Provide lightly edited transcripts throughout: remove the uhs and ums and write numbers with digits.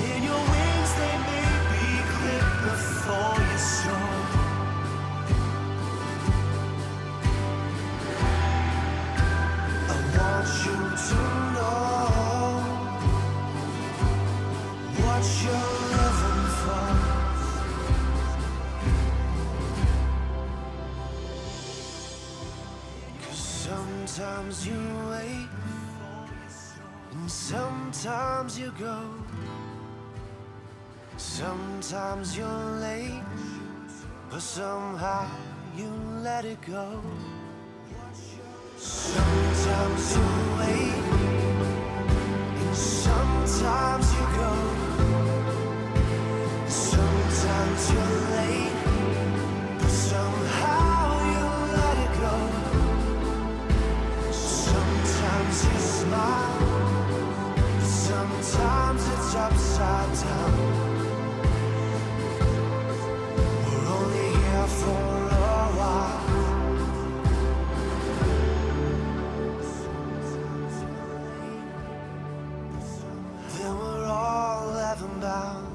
In what you're living for. 'Cause sometimes you wait, and sometimes you go. Sometimes you're late, but somehow you let it go. Sometimes you wait, and sometimes you go. Sometimes you're late, but somehow you let it go. Sometimes you smile, sometimes it's upside down. We're only here for a while. Then we're all heaven bound.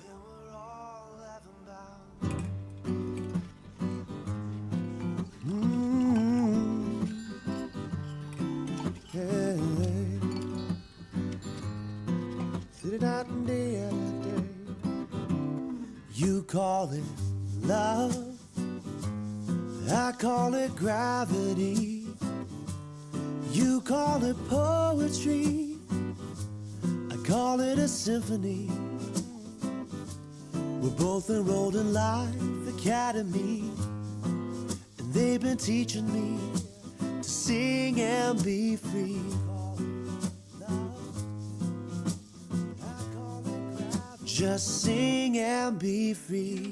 Then we're all heaven bound. Yeah. Sit it out and day after day. You call it love, I call it gravity. You call it poetry, I call it a symphony. We're both enrolled in Life Academy, and they've been teaching me to sing and be free. Just sing and be free.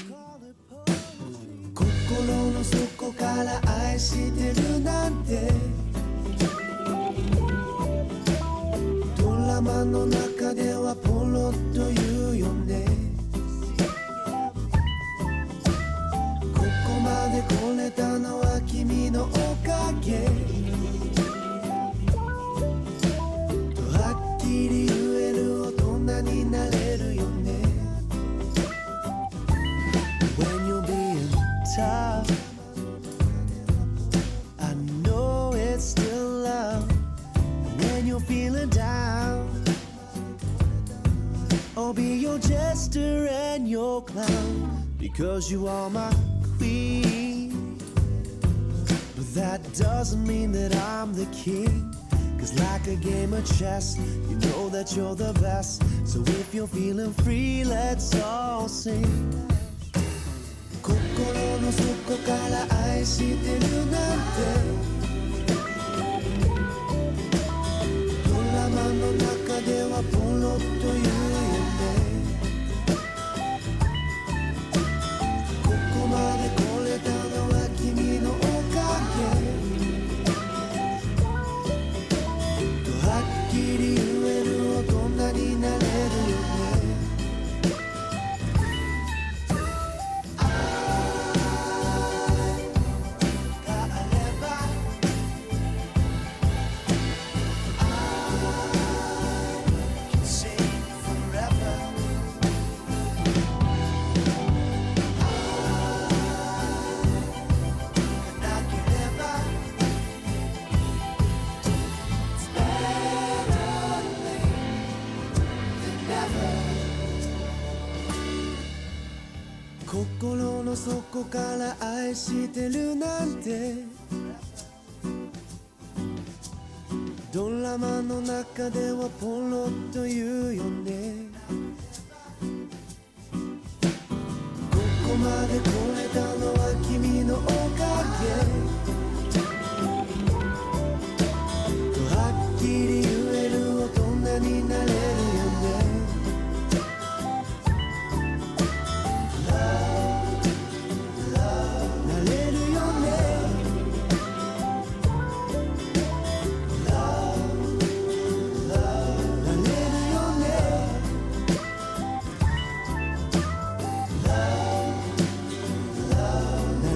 心の底から愛してるなんて、ドラマの中ではポロッと言うよね。ここまで来れたのは君のおかげとはっきり言える大人になれるよね。When you're being tough, I know it's still love. And when you're feeling down, I'll be your jester and your clown, because you are my queen. But that doesn't mean that I'm the king, 'cause like a game of chess, you know that you're the best. So if you're feeling free, let's all sing. 心の底から愛してるなんて、ドラマの中ではポロッと言うよね。ここまで来れたのは君のおかげとはっきり言える大人になれるよね。心の底から愛してるなんて、ドラマの中ではポロッと言うよね。ここまで来れたのは君のおかげとはっきり言える大人になれるよね。な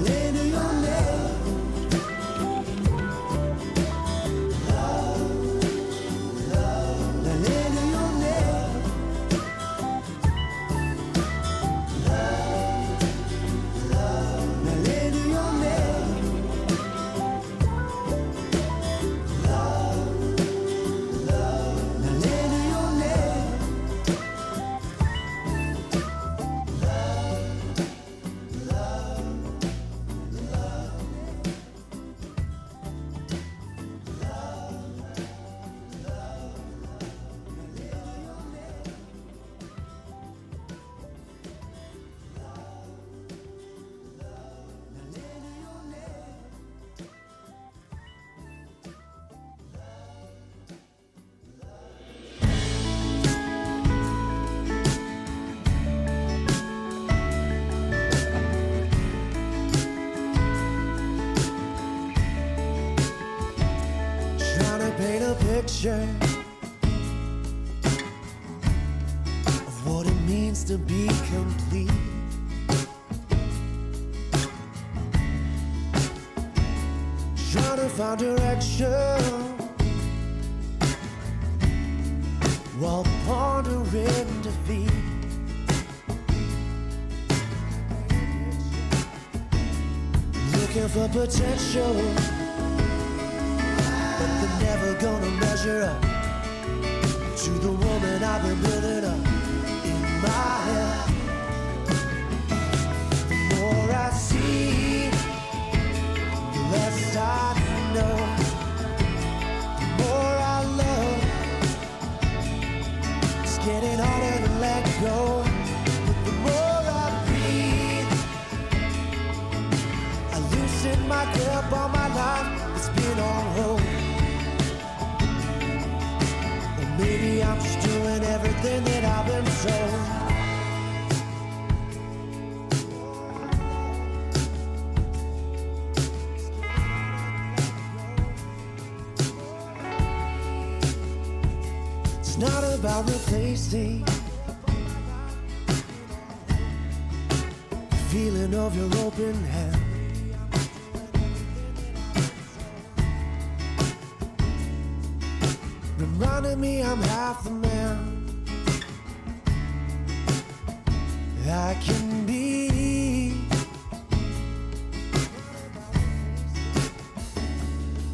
paint a picture of what it means to be complete. Trying to find direction while pondering defeat. Looking for potential, but they're never gonna measure up to the woman I've been building up in my head. The more I see, the less I know. The more I love, it's getting harder to let go. But the more I breathe, I loosen my grip on my life. It's been on hold. Or maybe I'm just doing everything that I've been told. It's not about replacing the feeling of your open hand. Reminding me I'm half the man I can be.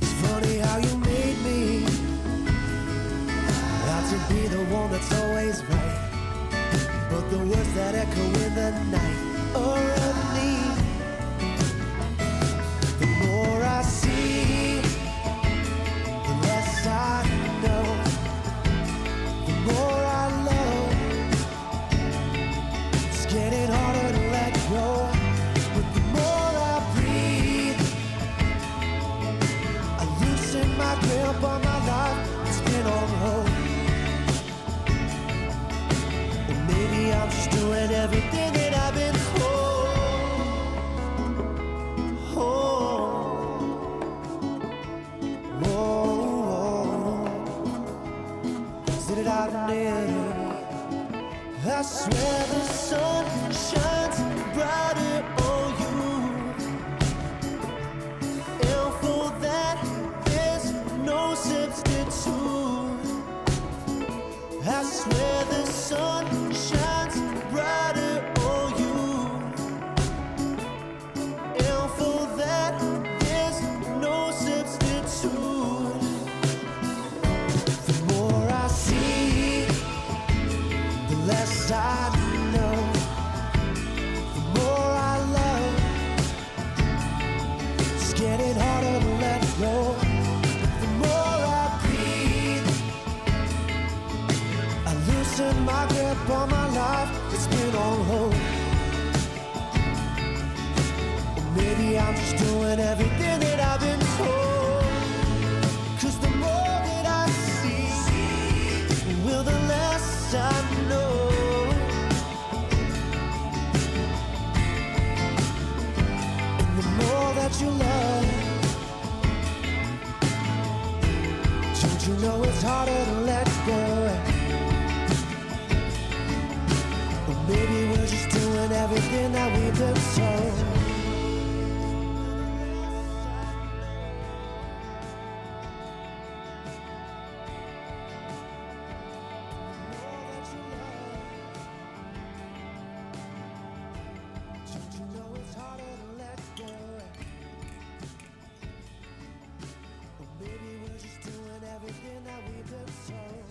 It's funny how you made me out to be the one that's always right, but the words that echo in the night are of me. The more I see, the less I know. The more I love, it's getting harder to let go. But the more I breathe, I loosen my grip on my life. It's been on hold. Or maybe I'm just doing everything that I've been told. I swear the sun shines brighter on you, and for that there's no substitute. I swear the sun shines brighter on you, and for that there's no substitute. The more I see, the less I know. The more I love, it's getting harder to let go. The more I breathe, I loosen my grip on my life. It's been on hold. Or maybe I'm just doing everything that I've been told. 'Cause the more that I see, will the less I know. And the more that you love, don't you know it's harder to let go? Or maybe we're just doing everything that we've been told. Don't you know it's harder to let go? Or maybe we're just doing everything that we've been told.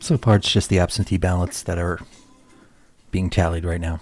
So far, it's just the absentee ballots that are being tallied right now.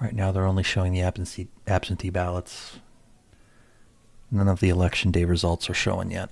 Right now, they're only showing the absentee ballots. None of the election day results are showing yet.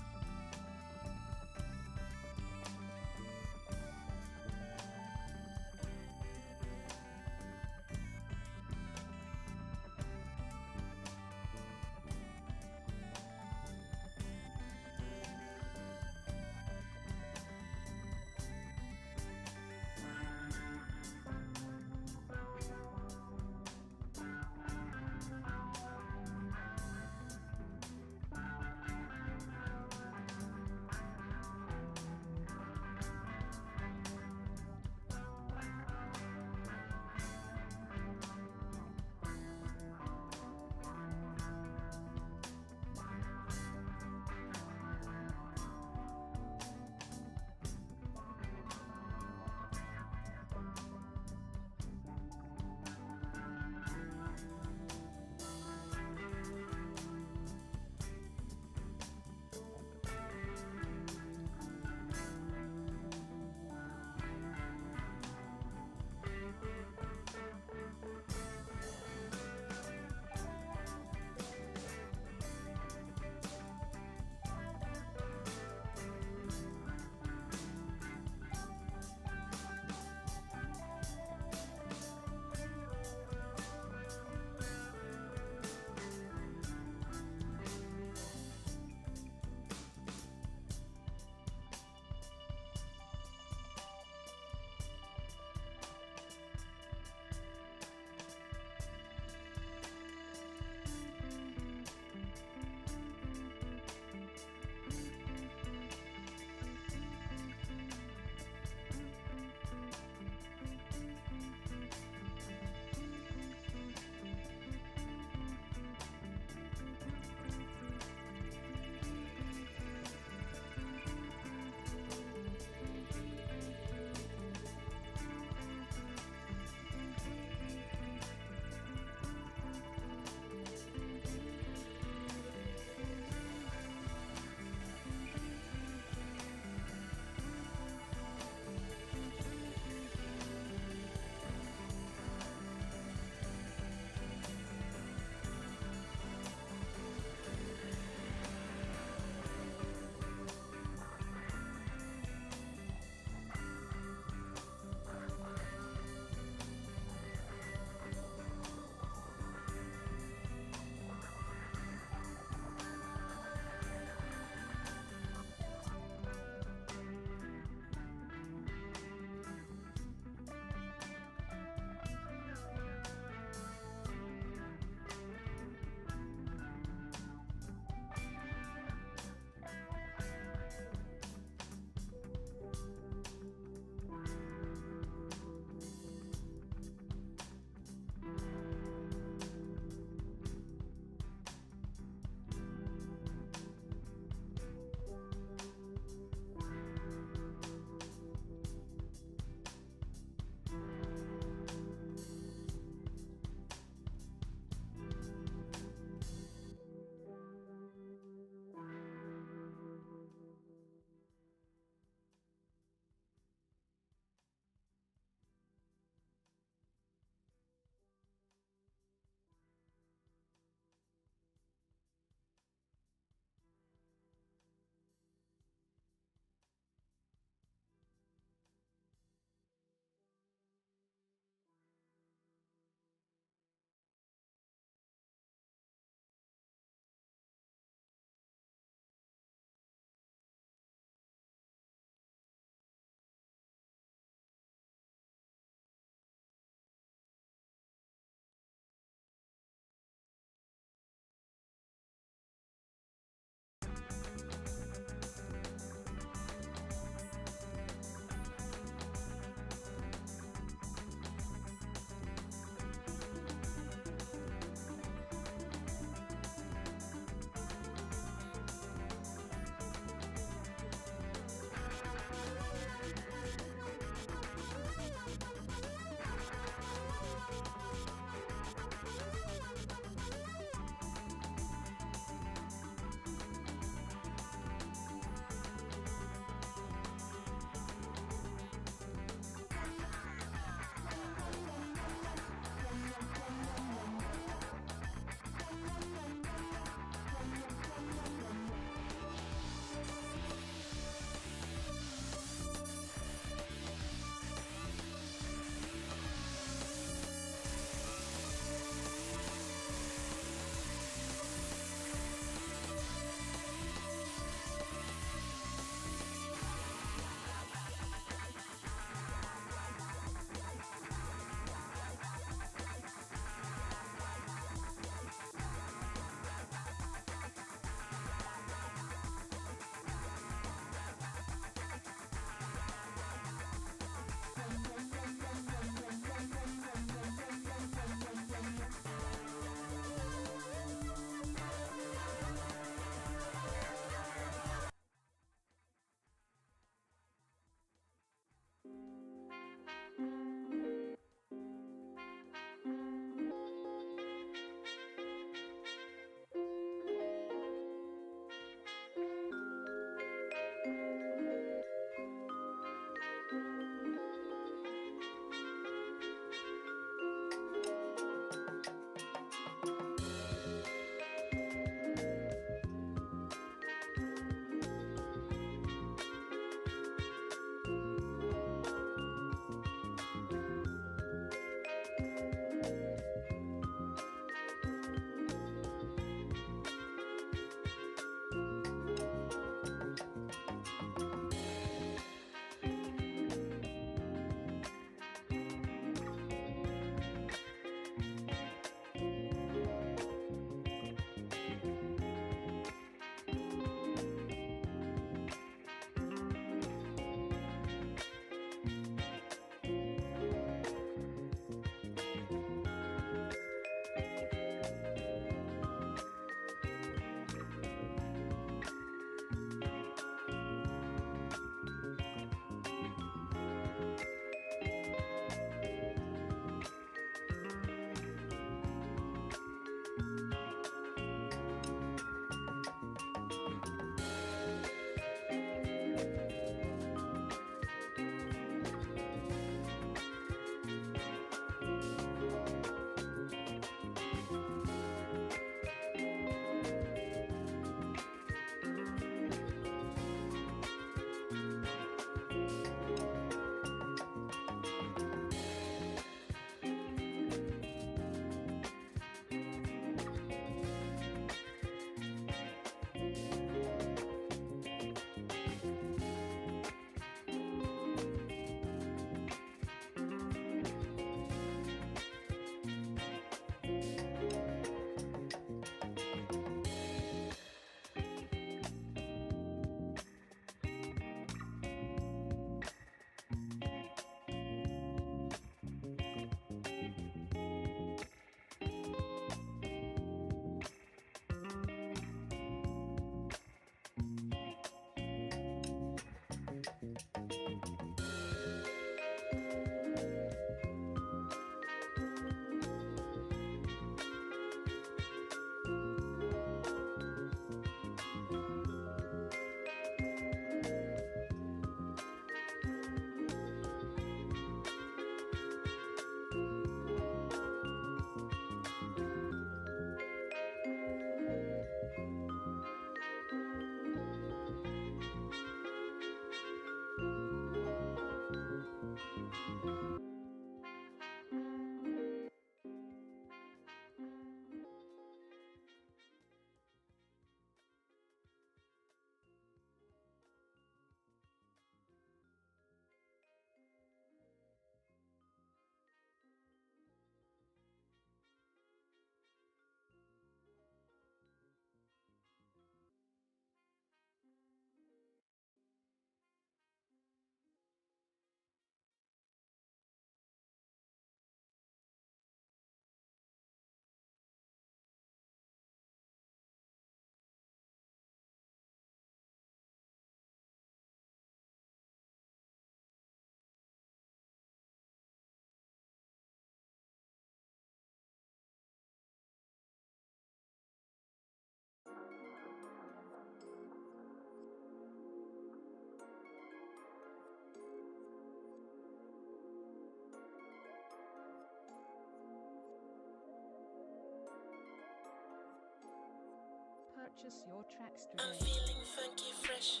Purchase your tracks I'm today. feeling funky fresh,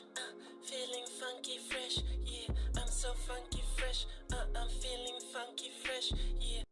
feeling funky fresh, yeah. I'm so funky fresh, I'm feeling funky fresh, yeah.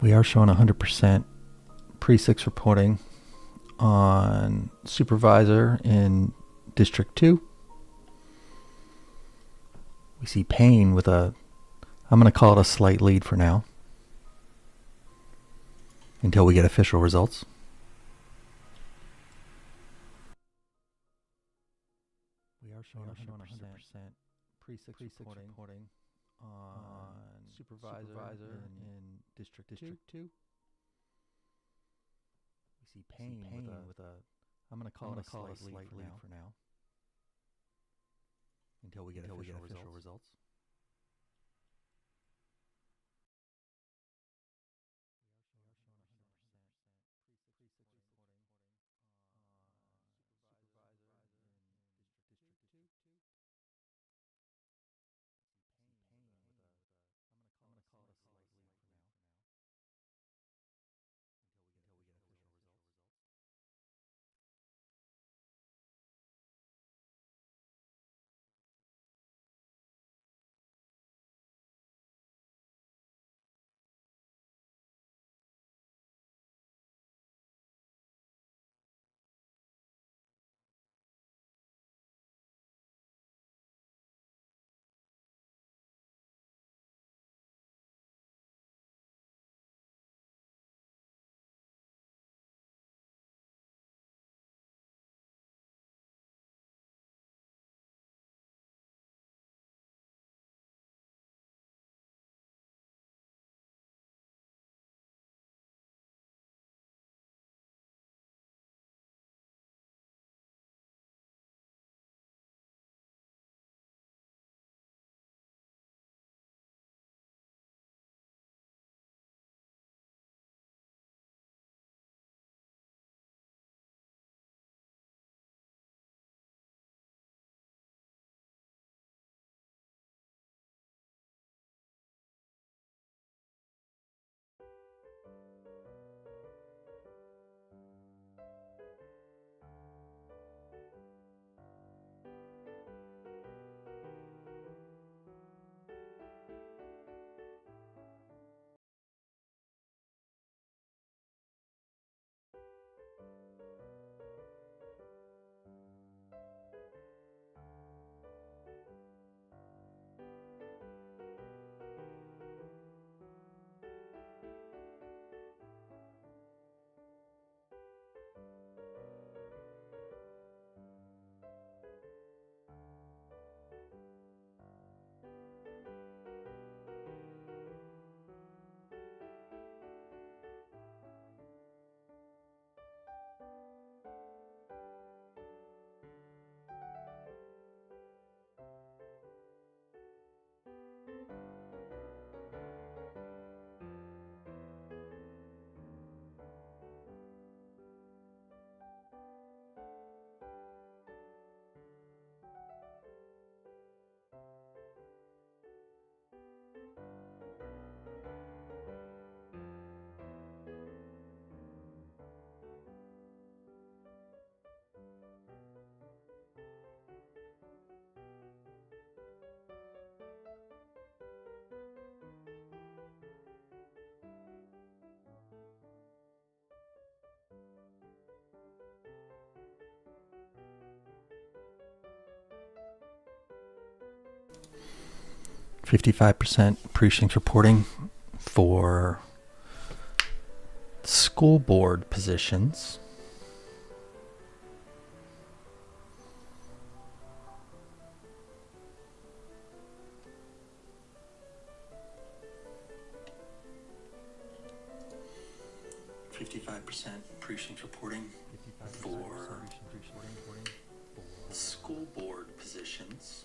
We are showing 100% pre-6 reporting on supervisor in District 2. We see Payne with I'm going to call it a slight lead for now, until we get official results. We are showing 100% pre-6 reporting on supervisor in District 2. We see Payne with I'm going to call it a slight lead for now, until we get official results. .55% precinct reporting for school board positions. .55% precinct reporting for school board positions.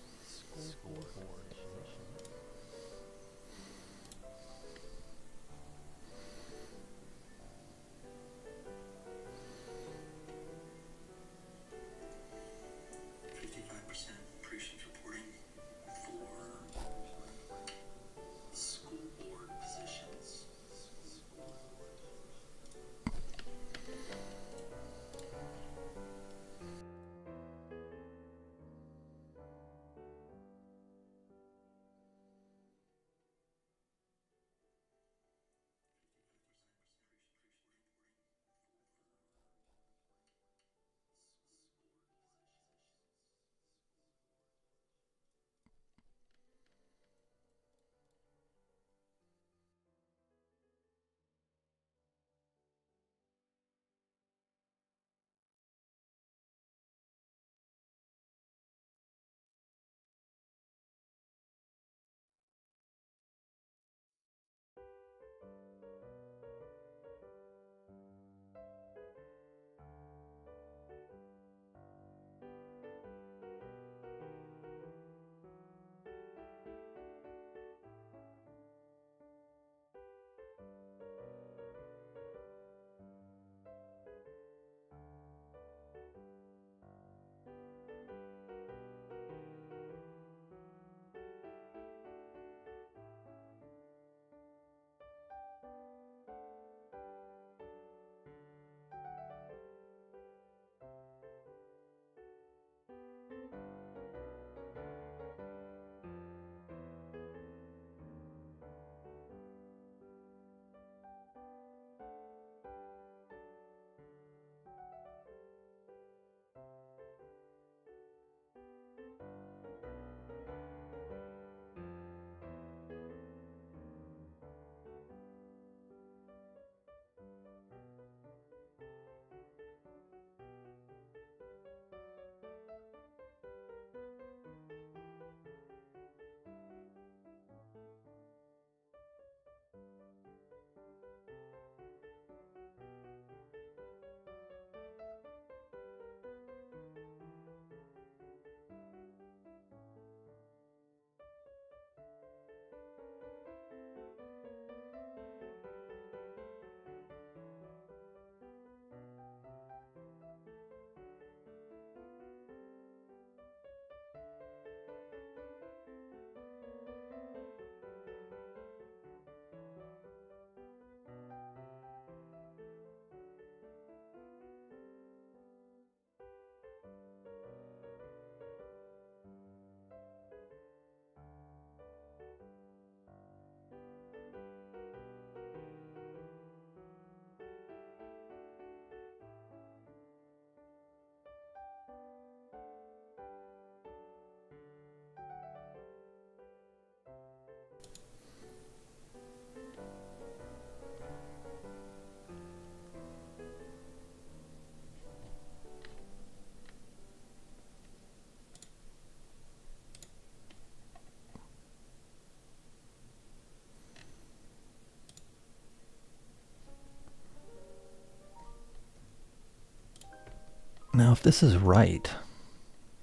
Now, if this is right,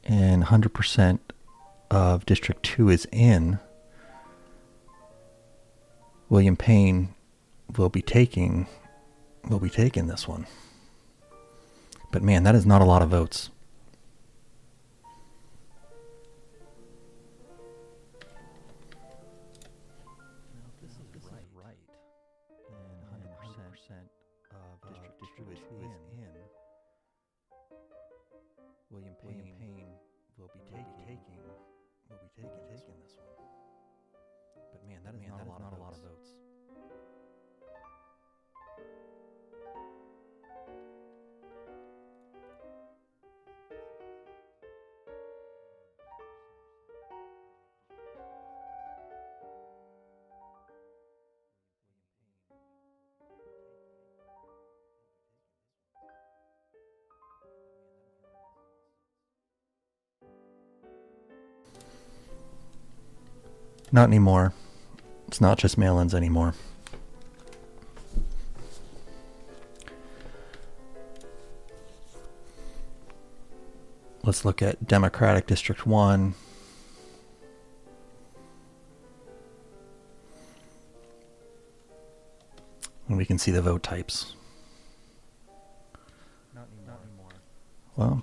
and 100% of District 2 is in, William Payne will be taking this one. But man, that is not a lot of votes. Now, if this is right, and 100% of District 2 is in, William Payne will be taking this one. But man, that is not a lot of votes. Not anymore. It's not just mail-ins anymore. Let's look at Democratic District 1. And we can see the vote types. Not anymore. Well,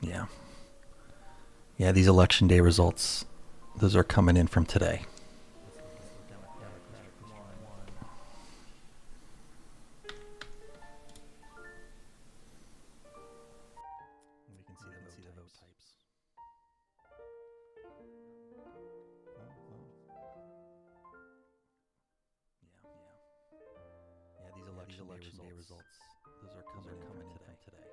yeah. Yeah, these election day results, those are coming in from today. We can see the vote types. Yeah, these election day results, those are coming in from today.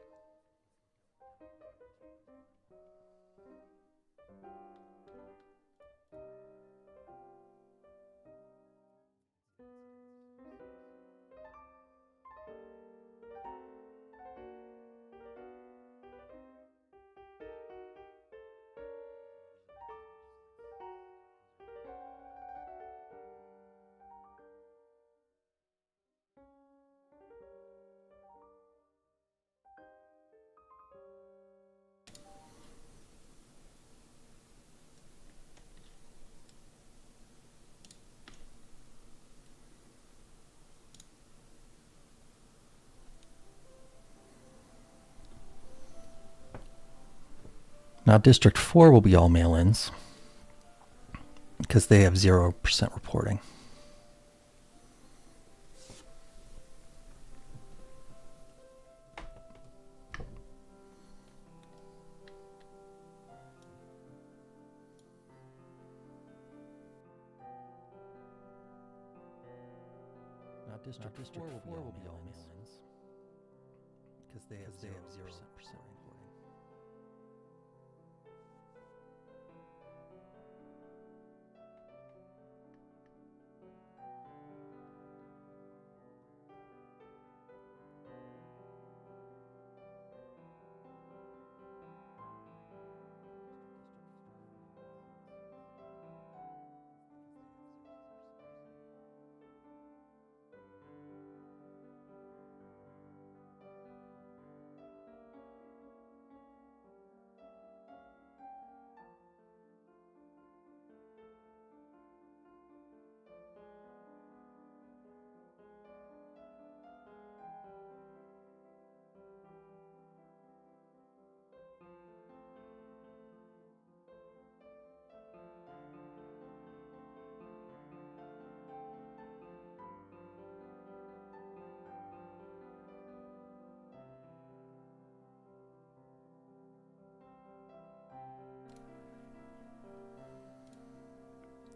Now, District 4 will be all mail-ins because they have 0% reporting. Now, District 4 will be all mail-ins because they have 0% reporting.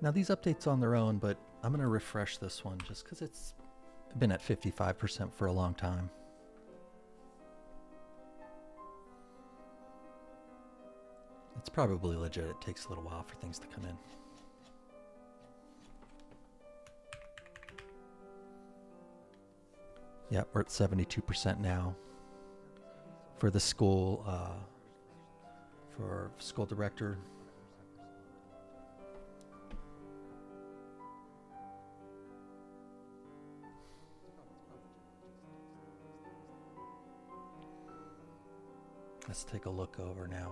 Now, these updates on their own, but I'm going to refresh this one just because it's been at 55% for a long time. It's probably legit. It takes a little while for things to come in. Yeah, we're at 72% now for the school, for school director. Let's take a look over now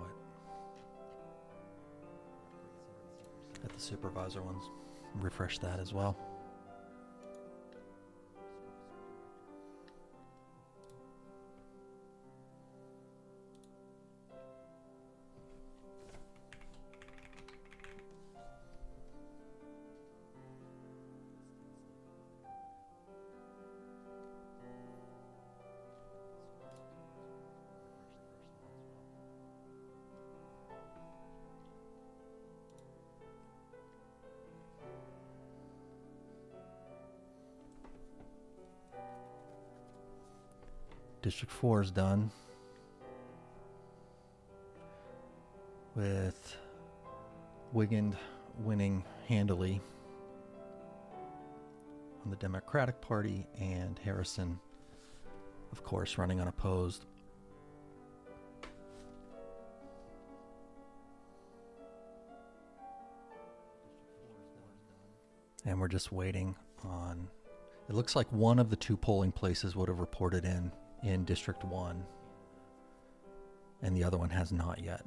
at the supervisor ones. Refresh that as well. District 4 is done, with Wiggand winning handily on the Democratic Party and Harrison, of course, running unopposed. And we're just waiting on, it looks like one of the two polling places would have reported in District 1, and the other one has not yet.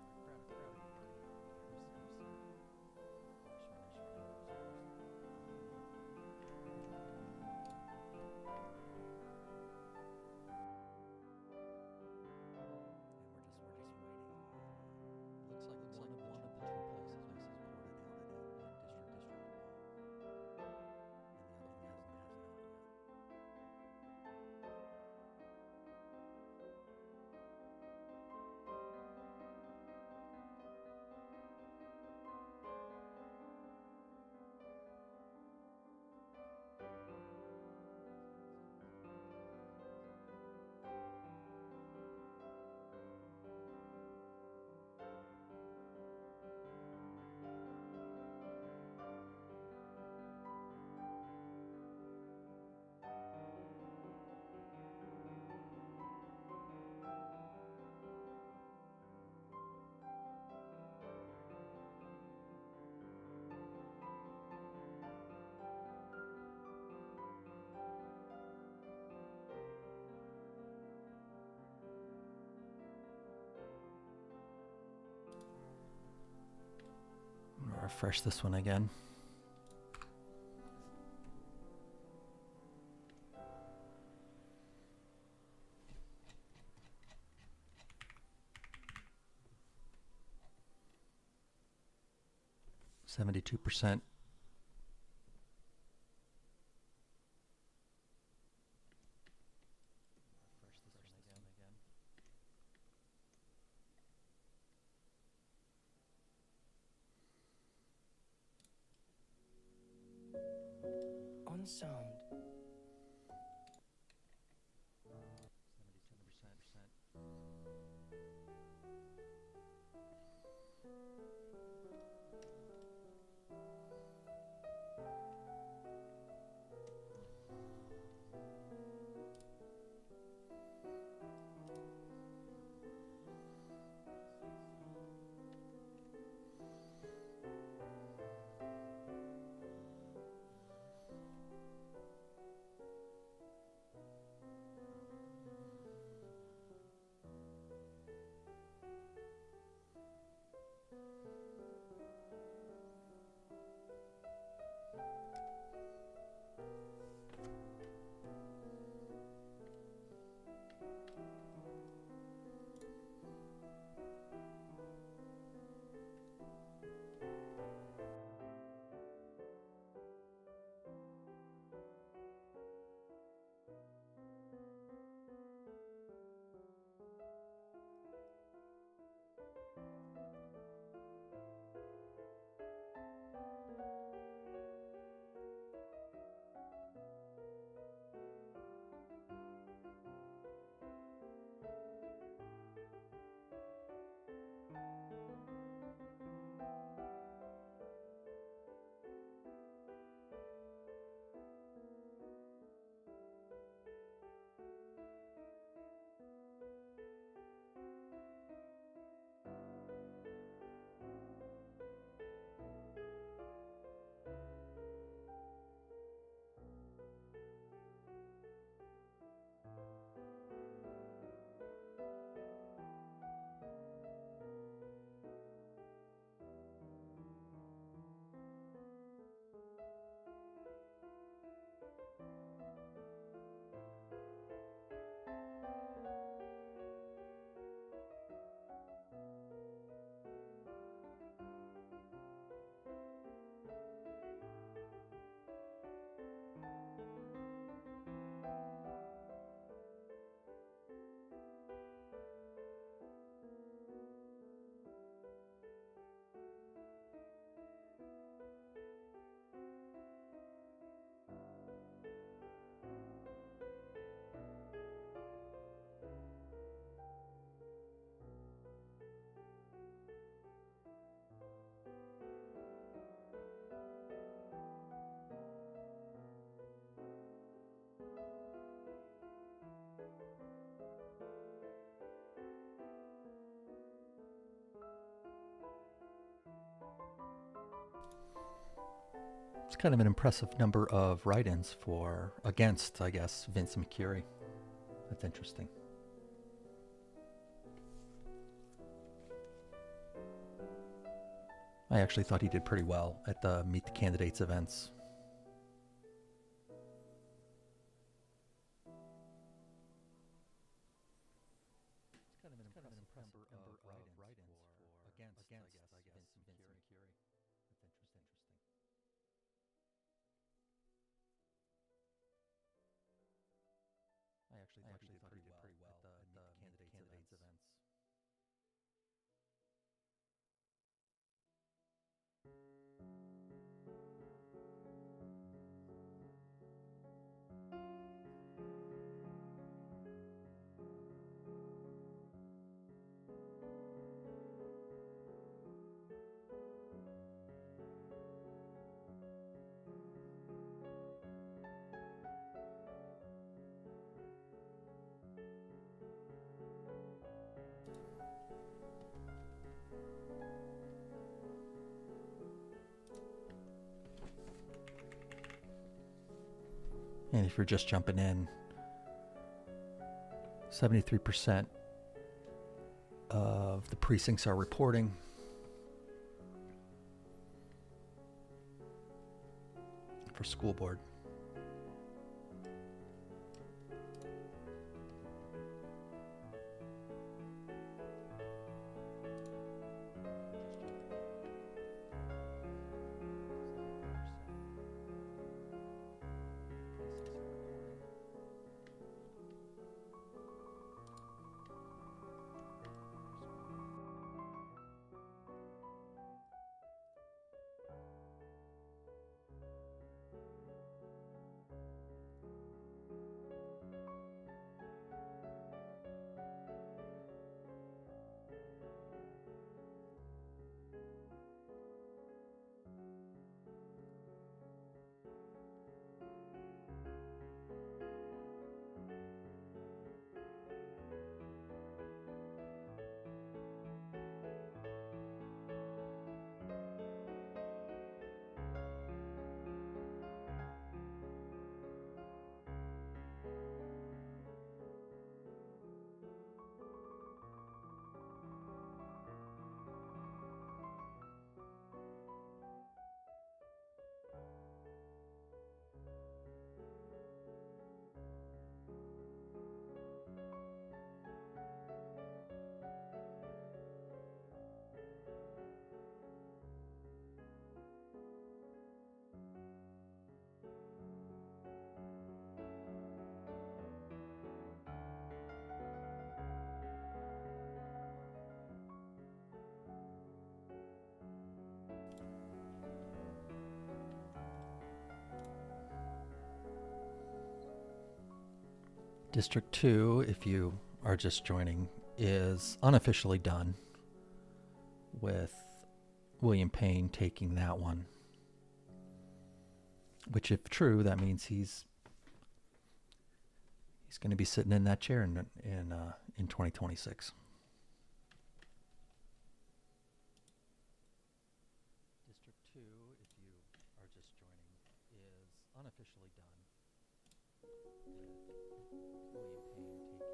Refresh this one again. %. On sound. kind of an impressive number of write-ins for against, I guess, Vince McCurry. That's interesting. I actually thought he did pretty well at the Meet the Candidates events. It's kind of an impressive number of write-ins for against, I guess, Vince McCurry. That's interesting. I actually thought he did pretty well at the Meet the Candidates events. And if you're just jumping in, 73% of the precincts are reporting. For school board. District 2, if you are just joining, is unofficially done, with William Payne taking that one. Which, if true, that means he's going to be sitting in that chair in 2026. District 2, if you are just joining, is unofficially done. William Payne taking that one.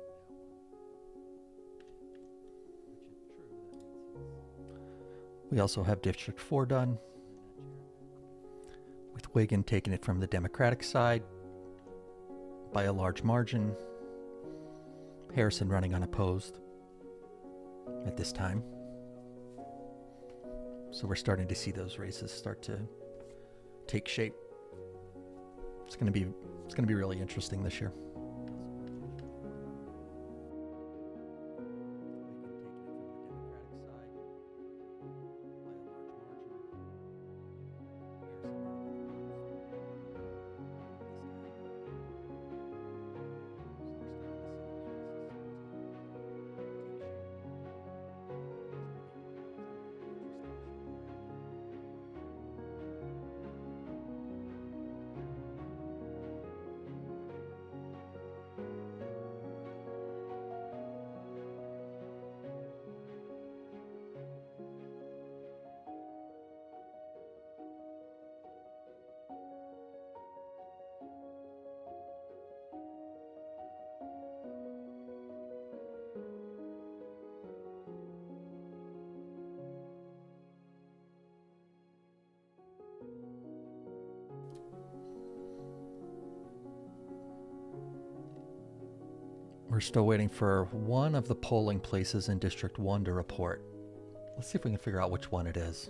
Which, if true, that means we also have District 4 done, with Wiggin taking it from the Democratic side by a large margin. Harrison running unopposed at this time. So we're starting to see those races start to take shape. It's going to be really interesting this year. We're still waiting for one of the polling places in District 1 to report. Let's see if we can figure out which one it is.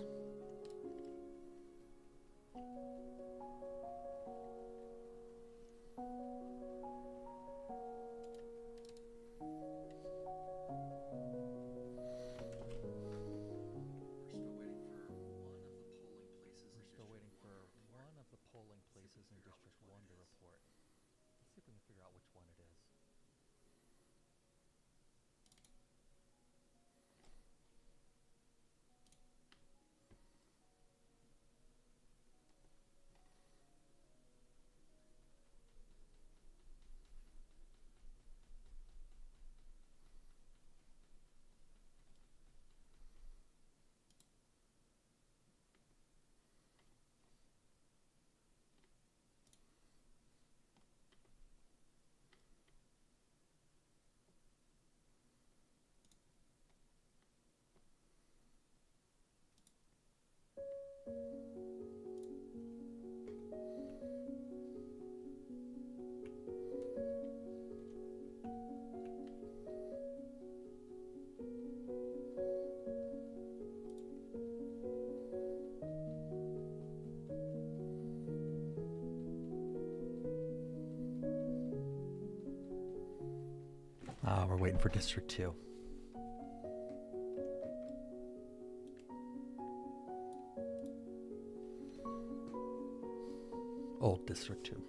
We're waiting for District 2. Old District 2.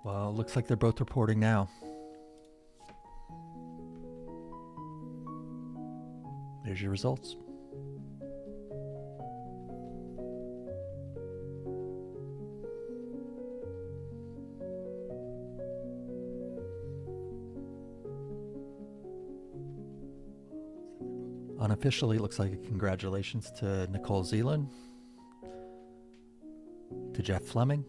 Well, looks like they're both reporting now. There's your results. Unofficially, it looks like a congratulations to Nicole Zeeland, to Jeff Fleming,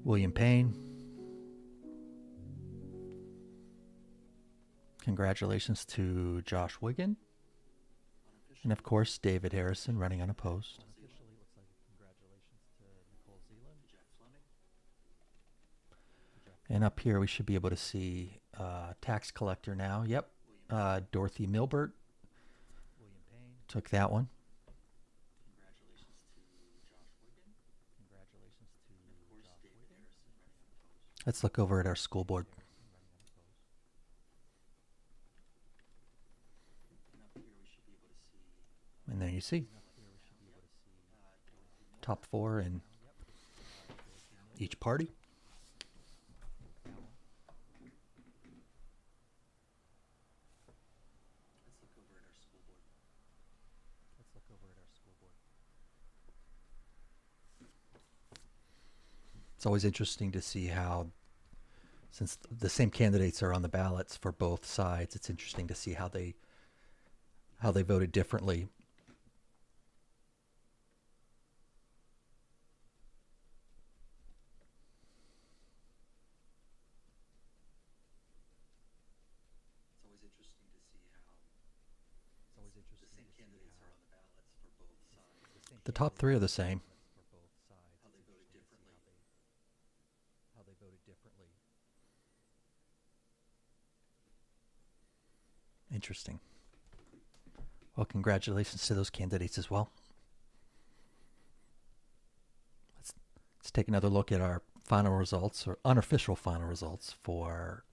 William Payne. Congratulations to Josh Wiggin. And of course, David Harrison running unopposed. And up here, we should be able to see tax collector now. Yep. Dorothy Milbert took that one. Let's look over at our school board. And there you see top 4 in each party. It's always interesting to see how, since the same candidates are on the ballots for both sides, it's interesting to see how they voted differently. The top 3 are the same. Interesting. Well, congratulations to those candidates as well. Let's take another look at our final results, or unofficial final results for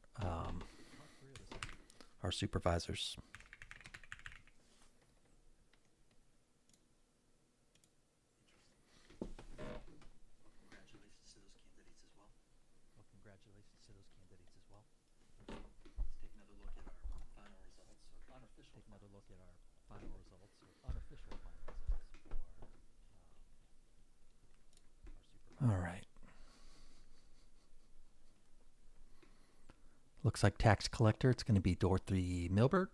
our supervisors. Congratulations to those candidates as well. Well, congratulations to those candidates as well. Let's take another look at our final results, or unofficial. Take another look at our final results, or unofficial final results for our supervisors. All right. Looks like tax collector. It's going to be Dorothy Milbert.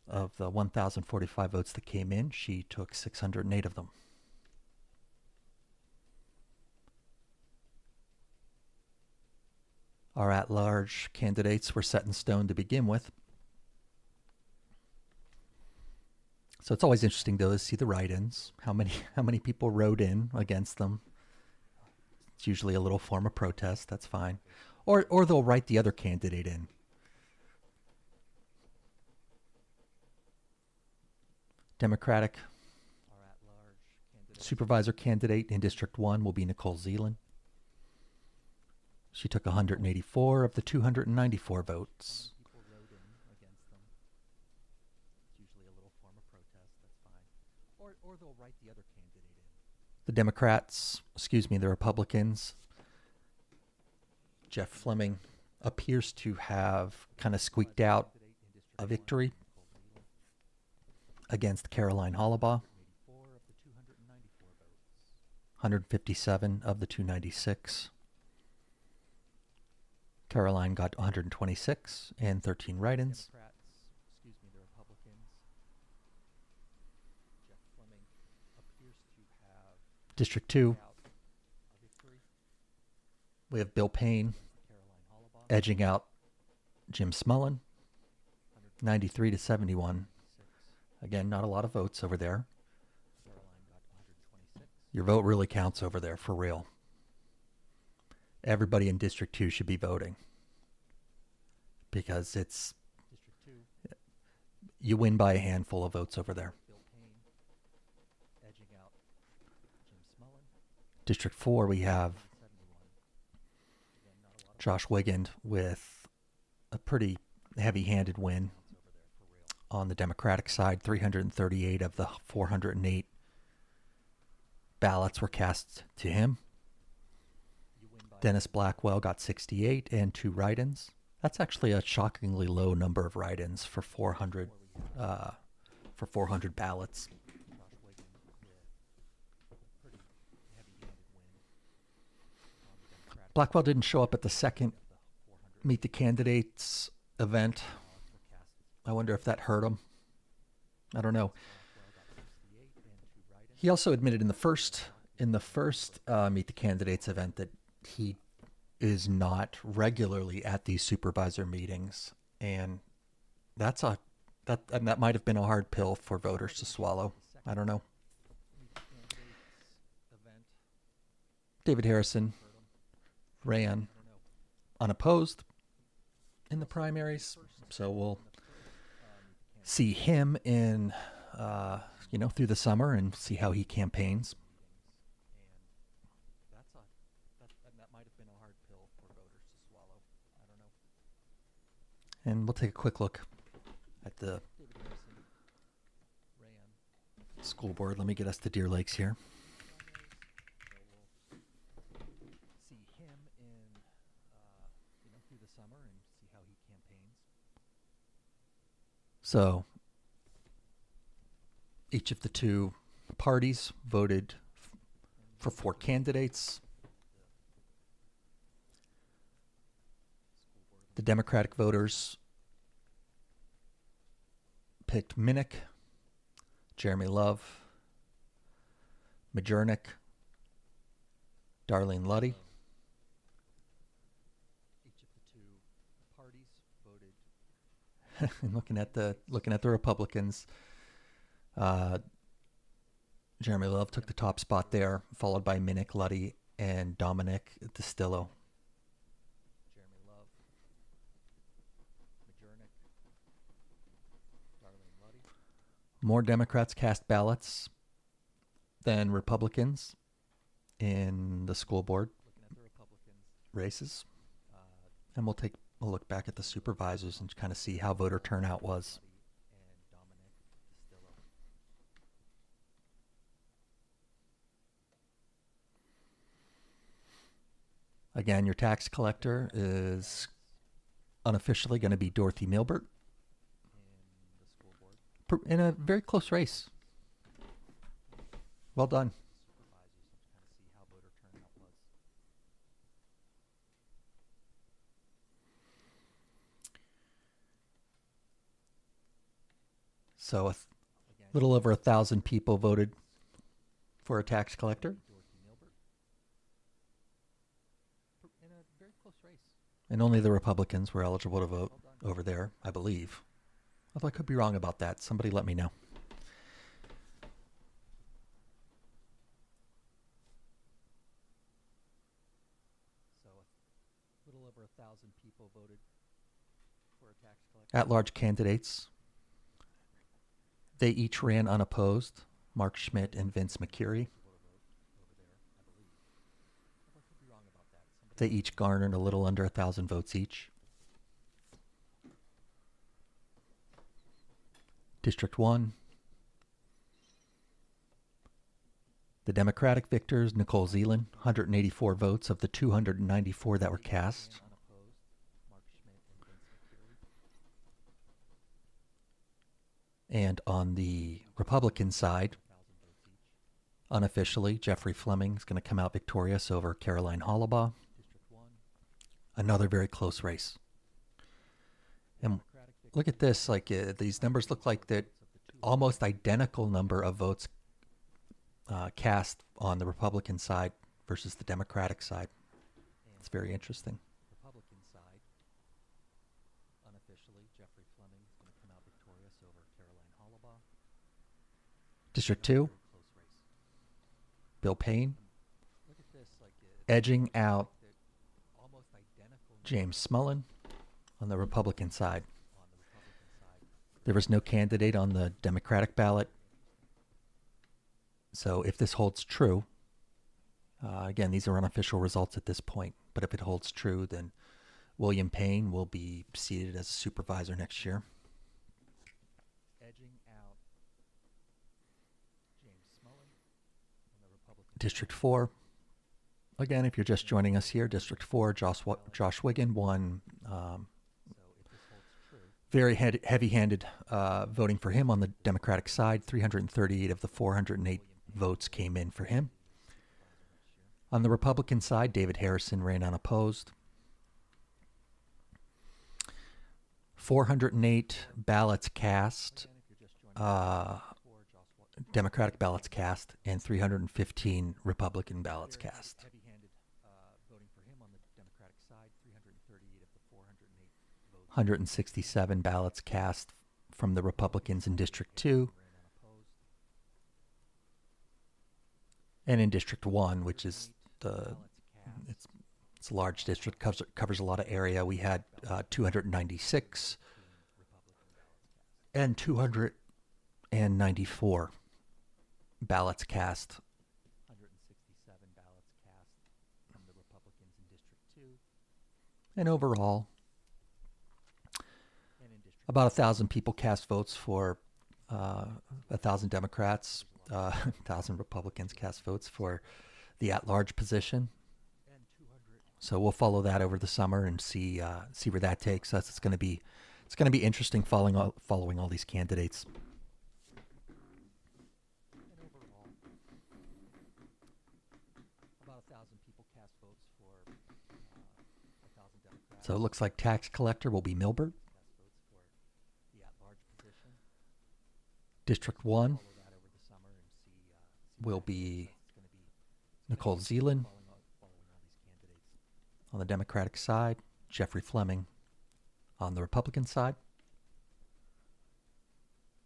Of the 1,045 votes that came in, she took 608 of them. Our at-large candidates were set in stone to begin with. So it's always interesting, though, to see the write-ins. How many people wrote in against them. It's usually a little form of protest. That's fine. Or they'll write the other candidate in. Democratic supervisor candidate in District 1 will be Nicole Zeeland. She took 184 of the 294 votes. Or they'll write the other candidate in. The Democrats, the Republicans, Jeff Fleming appears to have kind of squeaked out a victory against Caroline Hollabaugh. 157 of the 296. Caroline got 126 and 13 write-ins. District 2, we have Bill Payne edging out Jim Smullen, 93 to 71. Again, not a lot of votes over there. Your vote really counts over there, for real. Everybody in District 2 should be voting. Because you win by a handful of votes over there. District 4, we have Josh Wigand with a pretty heavy-handed win on the Democratic side. 338 of the 408 ballots were cast to him. Dennis Blackwell got 68 and 2 write-ins. That's actually a shockingly low number of write-ins for 400 ballots. Blackwell didn't show up at the second Meet the Candidates event. I wonder if that hurt him. I don't know. He also admitted in the first Meet the Candidates event that he is not regularly at these supervisor meetings, and that might have been a hard pill for voters to swallow. I don't know. David Harrison ran unopposed in the primaries, so we'll see him in through the summer and see how he campaigns. That might have been a hard pill for voters to swallow. I don't know. And we'll take a quick look at the school board. Let me get us to Deer Lakes here. See him in through the summer and see how he campaigns. So each of the two parties voted for 4 candidates. The Democratic voters picked Minnick, Jeremy Love, Majernik, Darlene Luddy. Each of the two parties voted. And looking at the Republicans, Jeremy Love took the top spot there, followed by Minnick, Luddy, and Dominic Distillo. Jeremy Love More Democrats cast ballots than Republicans in the school board races. And we'll take a look back at the supervisors and kind of see how voter turnout was. Again, your tax collector is unofficially going to be Dorothy Milbert in a very close race. Well done. So a little over 1,000 people voted for a tax collector. And only the Republicans were eligible to vote over there, I believe. Although I could be wrong about that. Somebody let me know. So a little over 1,000 people voted for a tax collector. At-large candidates. They each ran unopposed. Mark Schmidt and Vince McCurry. They each garnered a little under 1,000 votes each. District 1. The Democratic victors, Nicole Zeeland, 184 votes of the 294 that were cast. And on the Republican side, unofficially, Jeffrey Fleming is going to come out victorious over Caroline Hollabaugh. Another very close race. And look at this, like these numbers look like that almost identical number of votes cast on the Republican side versus the Democratic side. It's very interesting. Republican side, unofficially, Jeffrey Fleming is going to come out victorious over Caroline Hollabaugh. District 2, Bill Payne, edging out James Smullen on the Republican side. There was no candidate on the Democratic ballot. So if this holds true, again, these are unofficial results at this point, but if it holds true, then William Payne will be seated as a supervisor next year. Edging out James Smullen on the Republican. District 4. Again, if you're just joining us here, District 4, Josh Wiggin won. Very heavy-handed voting for him on the Democratic side. 338 of the 408 votes came in for him. On the Republican side, David Harrison ran unopposed. 408 ballots cast, Democratic ballots cast, and 315 Republican ballots cast. 167 ballots cast from the Republicans in District 2. And in District 1, which is it's a large district, covers a lot of area, we had 296 and 294 ballots cast. 167 ballots cast from the Republicans in District 2. And overall, about 1,000 people cast votes for 1,000 Democrats, 1,000 Republicans cast votes for the at-large position. So we'll follow that over the summer and see where that takes us. It's going to be interesting following all these candidates. So it looks like tax collector will be Milbert. District 1 will be Nicole Zeeland. On the Democratic side, Jeffrey Fleming. On the Republican side,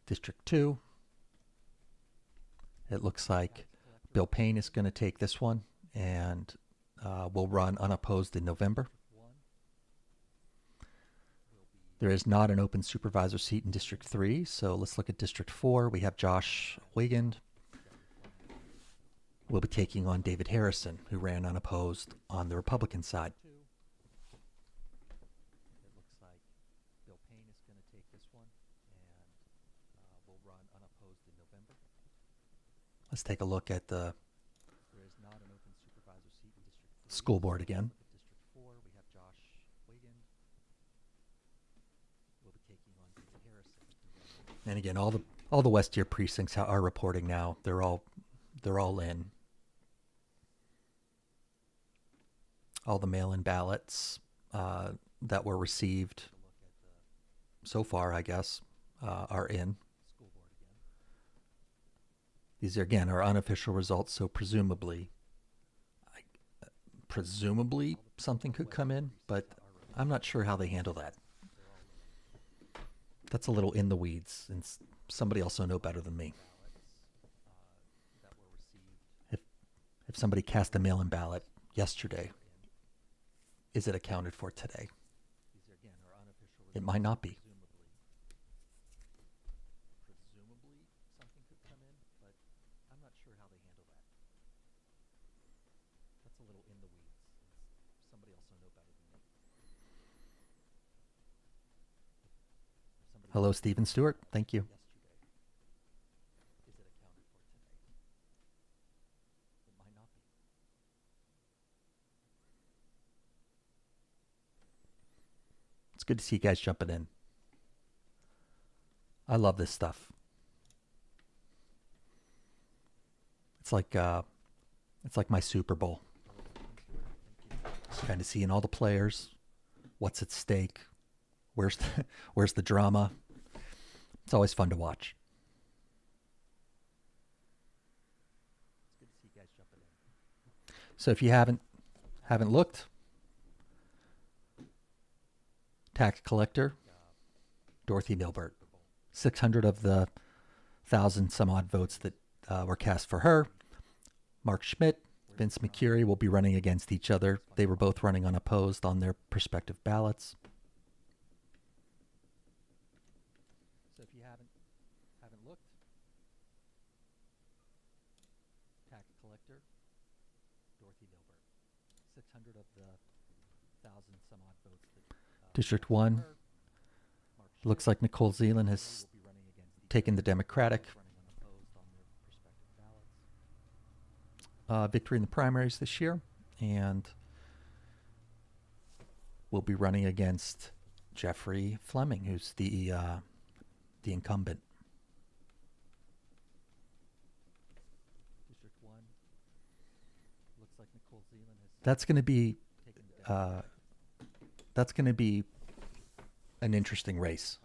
District 2, it looks like Bill Payne is going to take this one and will run unopposed in November. There is not an open supervisor seat in District 3, so let's look at District 4. We have Josh Wigand. Will be taking on David Harrison, who ran unopposed on the Republican side. It looks like Bill Payne is going to take this one and will run unopposed in November. Let's take a look at the school board again. District 4, we have Josh Wigand. Will be taking on David Harrison. And again, all the West Deer precincts are reporting now. They're all in. All the mail-in ballots that were received so far, I guess, are in. These are, again, are unofficial results, so presumably something could come in, but I'm not sure how they handle that. That's a little in the weeds, and somebody else will know better than me. If somebody cast a mail-in ballot yesterday, is it accounted for today? It might not be. Hello, Stephen Stewart. Thank you. It's good to see you guys jumping in. I love this stuff. It's like my Super Bowl. Just kind of seeing all the players, what's at stake, where's the drama. It's always fun to watch. It's good to see you guys jumping in. So if you haven't looked, tax collector Dorothy Milbert, 600 of the 1,000 some odd votes that were cast for her. Mark Schmidt, Vince McCurry will be running against each other. They were both running unopposed on their respective ballots. So if you haven't looked, tax collector Dorothy Milbert, 600 of the 1,000 some odd votes that District 1. Looks like Nicole Zeeland has taken the Democratic victory in the primaries this year, and will be running against Jeffrey Fleming, who's the incumbent. District 1. Looks like Nicole Zeeland has that's going to be an interesting race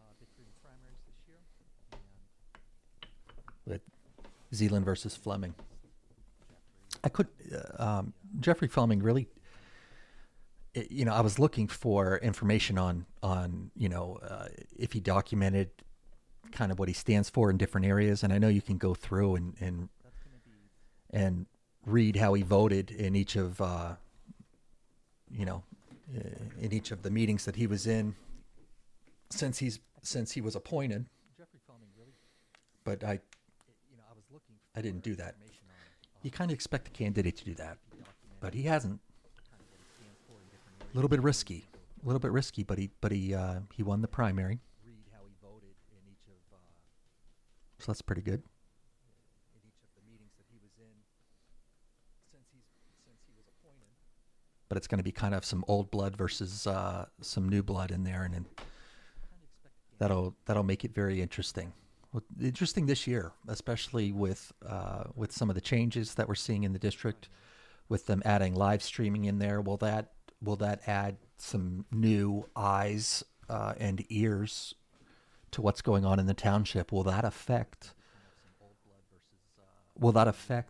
with Zeeland versus Fleming. Jeffrey Fleming really, I was looking for information on if he documented kind of what he stands for in different areas, and I know you can go through and read how he voted in each of in each of the meetings that he was in since he was appointed. But I didn't do that. You kind of expect the candidate to do that, but he hasn't. A little bit risky, but he won the primary. So that's pretty good. But it's going to be kind of some old blood versus some new blood in there, and that'll make it very interesting. Well, interesting this year, especially with some of the changes that we're seeing in the district, with them adding live streaming in there. Will that add some new eyes and ears to what's going on in the township? Will that affect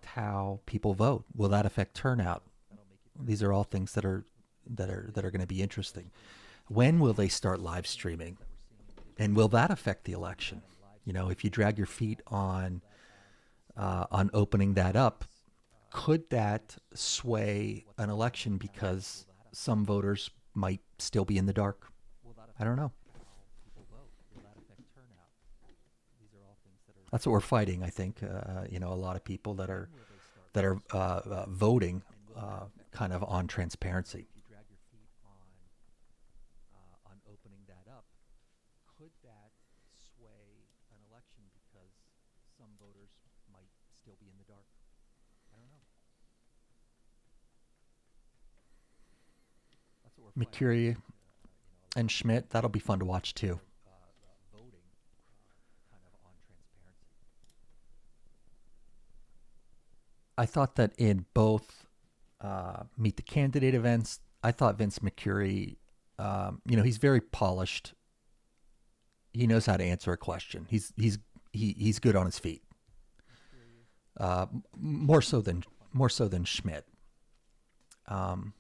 how people vote? Will that affect turnout? These are all things that are going to be interesting. When will they start live streaming, and will that affect the election? If you drag your feet on opening that up, could that sway an election because some voters might still be in the dark? I don't know. That's what we're fighting, I think. A lot of people that are voting kind of on transparency. If you drag your feet on opening that up, could that sway an election because some voters might still be in the dark? I don't know. That's what we're McCurry and Schmidt, that'll be fun to watch too. Voting kind of on transparency. I thought that in both Meet the Candidate events, I thought Vince McCurry, he's very polished. He knows how to answer a question. He's good on his feet. More so than Schmidt. And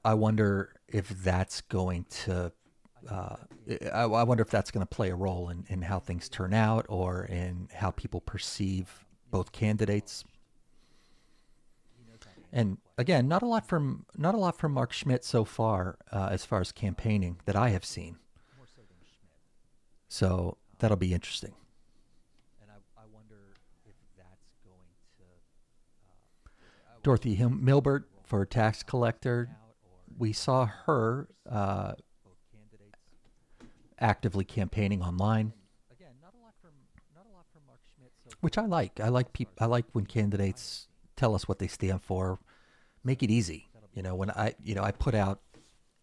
I wonder if that's going to I wonder if that's going to play a role in how things turn out or in how people perceive both candidates. And again, not a lot from Mark Schmidt so far as campaigning that I have seen. So that'll be interesting. And I wonder if that's going to Dorothy Milbert for tax collector. We saw her actively campaigning online. Again, not a lot from Mark Schmidt, which I like. I like when candidates tell us what they stand for. Make it easy. When I put out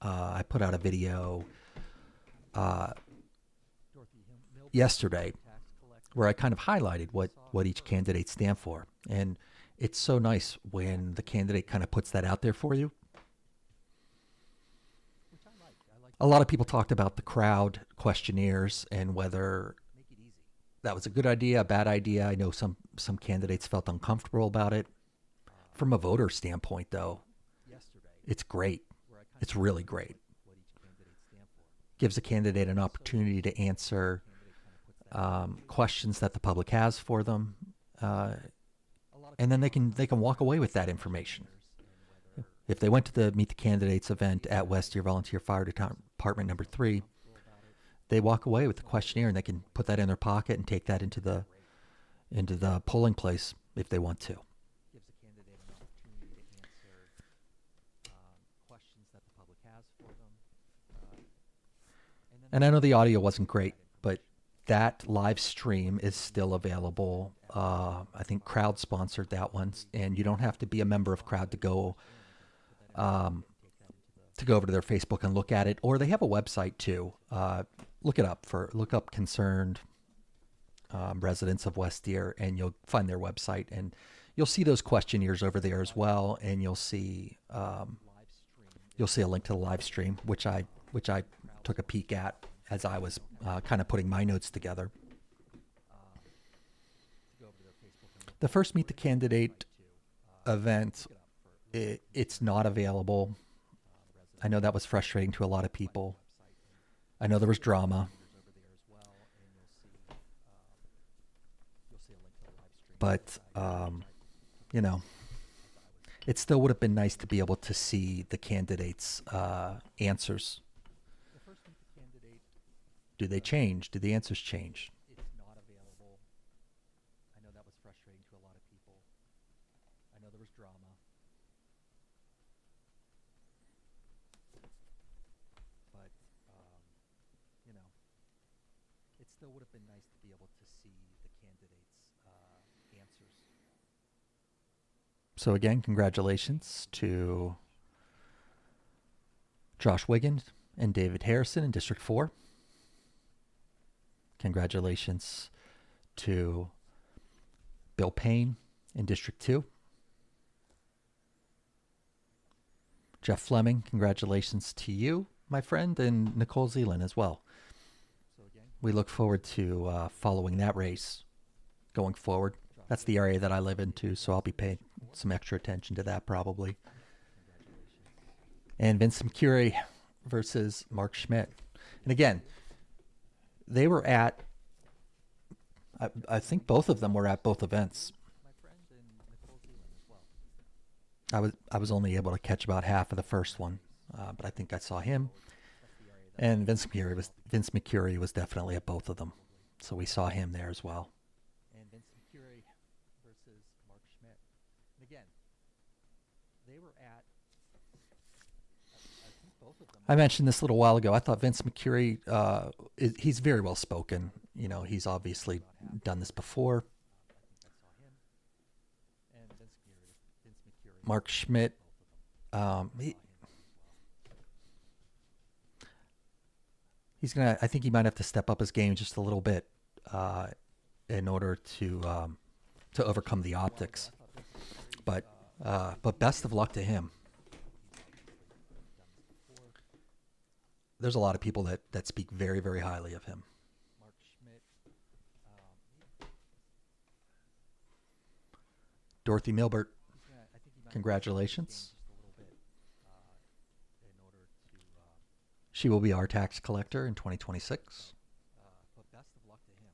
a video yesterday where I kind of highlighted what each candidate stand for, and it's so nice when the candidate kind of puts that out there for you. A lot of people talked about the crowd questionnaires and whether that was a good idea, a bad idea. I know some candidates felt uncomfortable about it. From a voter standpoint, though, it's great. It's really great. Gives a candidate an opportunity to answer questions that the public has for them, and then they can walk away with that information. If they went to the Meet the Candidates event at West Deer Volunteer Fire Department number 3, they walk away with the questionnaire and they can put that in their pocket and take that into the polling place if they want to. Gives the candidate an opportunity to answer questions that the public has for them. And I know the audio wasn't great, but that live stream is still available. I think Crowd sponsored that one, and you don't have to be a member of Crowd to go over to their Facebook and look at it, or they have a website too. Look up Concerned Residents of West Deer, and you'll find their website, and you'll see those questionnaires over there as well, and you'll see a link to the live stream, which I took a peek at as I was kind of putting my notes together. The first Meet the Candidate event, it's not available. I know that was frustrating to a lot of people. I know there was drama. But, it still would have been nice to be able to see the candidates' answers. Do they change? Do the answers change? It's not available. I know that was frustrating to a lot of people. I know there was drama. But, it still would have been nice to be able to see the candidates' answers. So again, congratulations to Josh Wiggins and David Harrison in District 4. Congratulations to Bill Payne in District 2. Jeff Fleming, congratulations to you, my friend, and Nicole Zeeland as well. We look forward to following that race going forward. That's the area that I live in too, so I'll be paying some extra attention to that probably. And Vince McCurry versus Mark Schmidt. And again, they were at, I think both of them were at both events. I was only able to catch about half of the first one, but I think I saw him. And Vince McCurry was definitely at both of them. So we saw him there as well. And Vince McCurry versus Mark Schmidt. And again, they were at, I think both of them. I mentioned this a little while ago. I thought Vince McCurry, he's very well spoken. You know, he's obviously done this before. Mark Schmidt, he's gonna. I think he might have to step up his game just a little bit in order to overcome the optics. But best of luck to him. There's a lot of people that speak very, very highly of him. Mark Schmidt, Dorothy Milbert, congratulations. She will be our tax collector in 2026. But best of luck to him.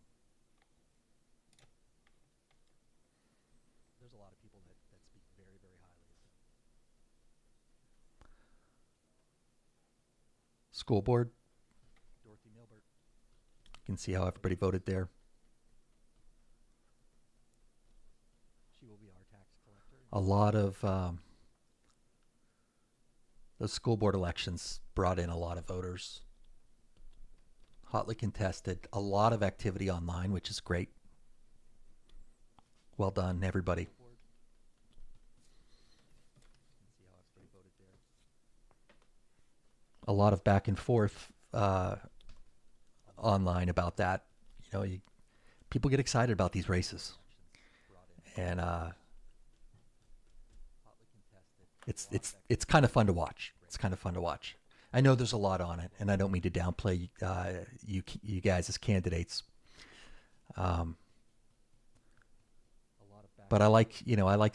There's a lot of people that speak very, very highly of him. School board, Dorothy Milbert. You can see how everybody voted there. She will be our tax collector. A lot of those school board elections brought in a lot of voters. Hotly contested. A lot of activity online, which is great. Well done, everybody. A lot of back and forth online about that. You know, people get excited about these races, and it's kind of fun to watch. It's kind of fun to watch. I know there's a lot on it, and I don't mean to downplay you guys as candidates. But I like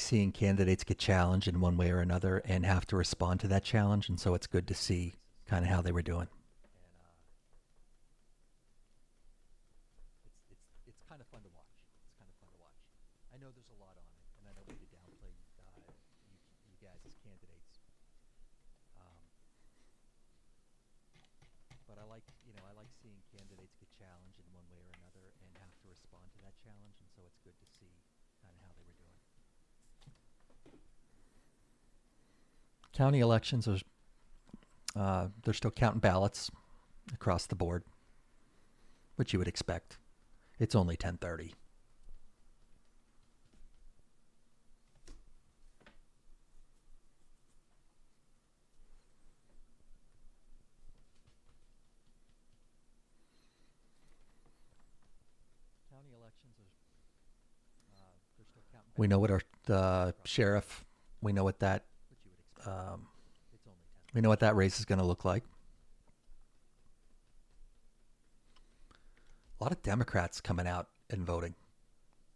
seeing candidates get challenged in one way or another and have to respond to that challenge, and so it's good to see kind of how they were doing. It's kind of fun to watch. It's kind of fun to watch. I know there's a lot on it, and I don't mean to downplay you guys as candidates. But I like seeing candidates get challenged in one way or another and have to respond to that challenge, and so it's good to see kind of how they were doing. County elections are they're still counting ballots across the board, which you would expect. It's only 10:30. County elections are they're still counting. We know what the sheriff. We know what that. We know what that race is going to look like. A lot of Democrats coming out and voting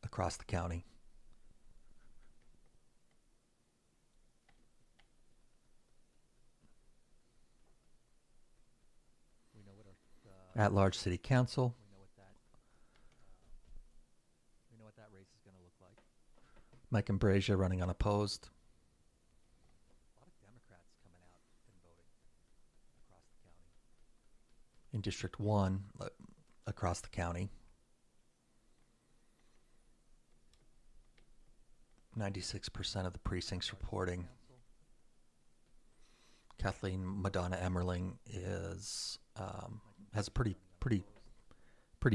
across the county. We know what our at-large city council. We know what that race is going to look like. Mike Ambrasia running unopposed. In District 1 across the county. 96% of the precincts reporting. Kathleen Madonna Emmerling has a pretty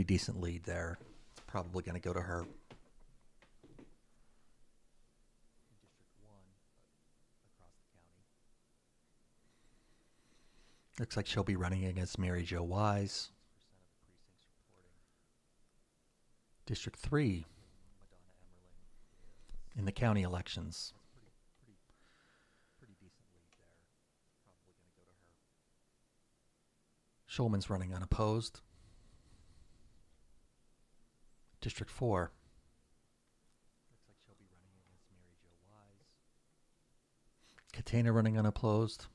decent lead there. It's probably going to go to her. Looks like she'll be running against Mary Jo Wise. District 3 in the county elections. Schulman's running unopposed. District 4. Looks like she'll be running against Mary Jo Wise. Catena running unopposed.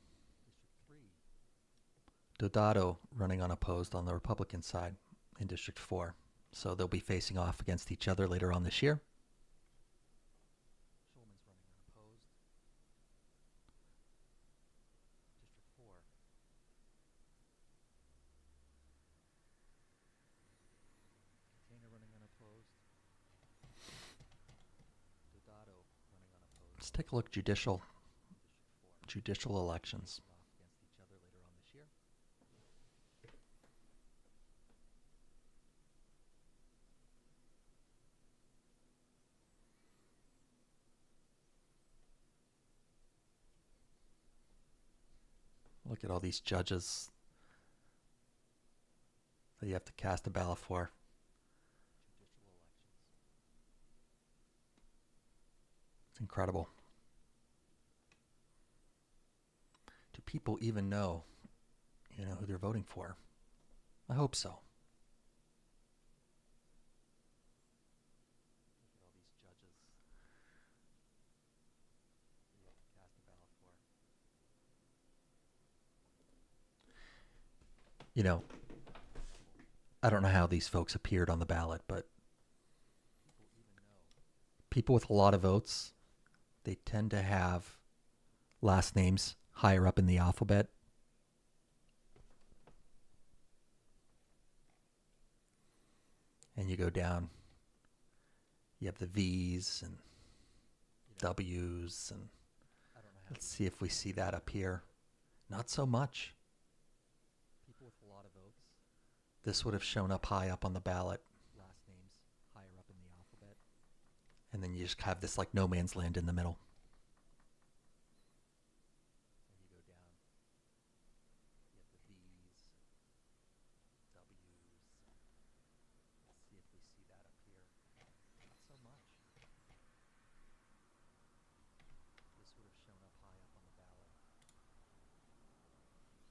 Dodato running unopposed on the Republican side in District 4. So they'll be facing off against each other later on this year. Schulman's running unopposed. District 4. Let's take a look judicial elections. Look at all these judges that you have to cast a ballot for. It's incredible. Do people even know, who they're voting for? I hope so. I don't know how these folks appeared on the ballot, but people with a lot of votes, they tend to have last names higher up in the alphabet. And you go down, you have the V's and W's, and let's see if we see that up here. Not so much. This would have shown up high up on the ballot. Last names higher up in the alphabet. And then you just have this like no man's land in the middle. And you go down. You have the V's, W's. Let's see if we see that up here. Not so much. This would have shown up high up on the ballot. And you just have this like no man's land in the middle.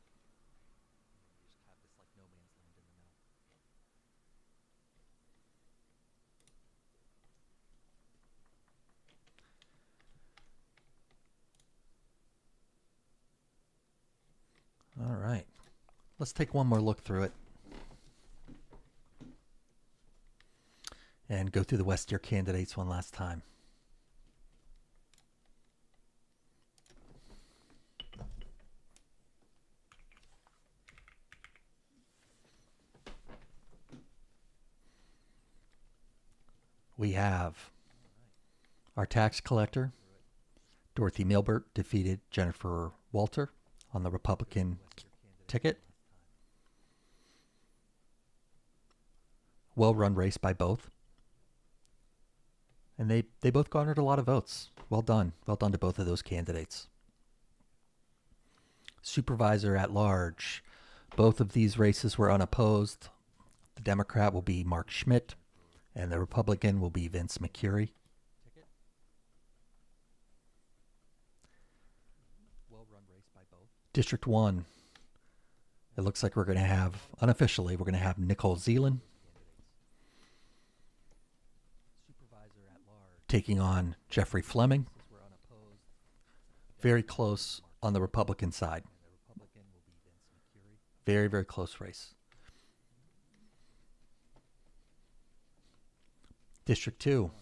All right, let's take one more look through it and go through the West Deer candidates one last time. We have our tax collector, Dorothy Milbert, defeated Jennifer Walter on the Republican ticket. Well-run race by both. And they both garnered a lot of votes. Well done. Well done to both of those candidates. Supervisor at large. Both of these races were unopposed. The Democrat will be Mark Schmidt, and the Republican will be Vince McCurry. District 1, it looks like we're going to have, unofficially, we're going to have Nicole Zeeland taking on Jeffrey Fleming. Very close on the Republican side. Very, very close race. District 2,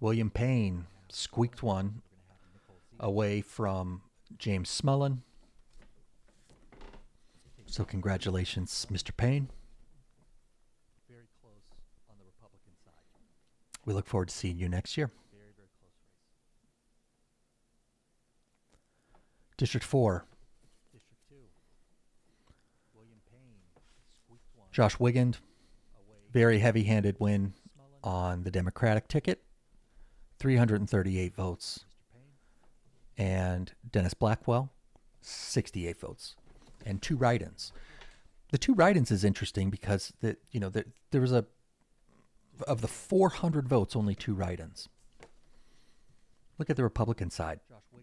William Payne squeaked one away from James Smullen. So congratulations, Mr. Payne. Very close on the Republican side. We look forward to seeing you next year. Very, very close race. District 4. District 2. William Payne squeaked one. Josh Wigand, very heavy-handed win on the Democratic ticket. 338 votes. And Dennis Blackwell, 68 votes, and 2 write-ins. The 2 write-ins is interesting because there was of the 400 votes, only 2 write-ins. Look at the Republican side.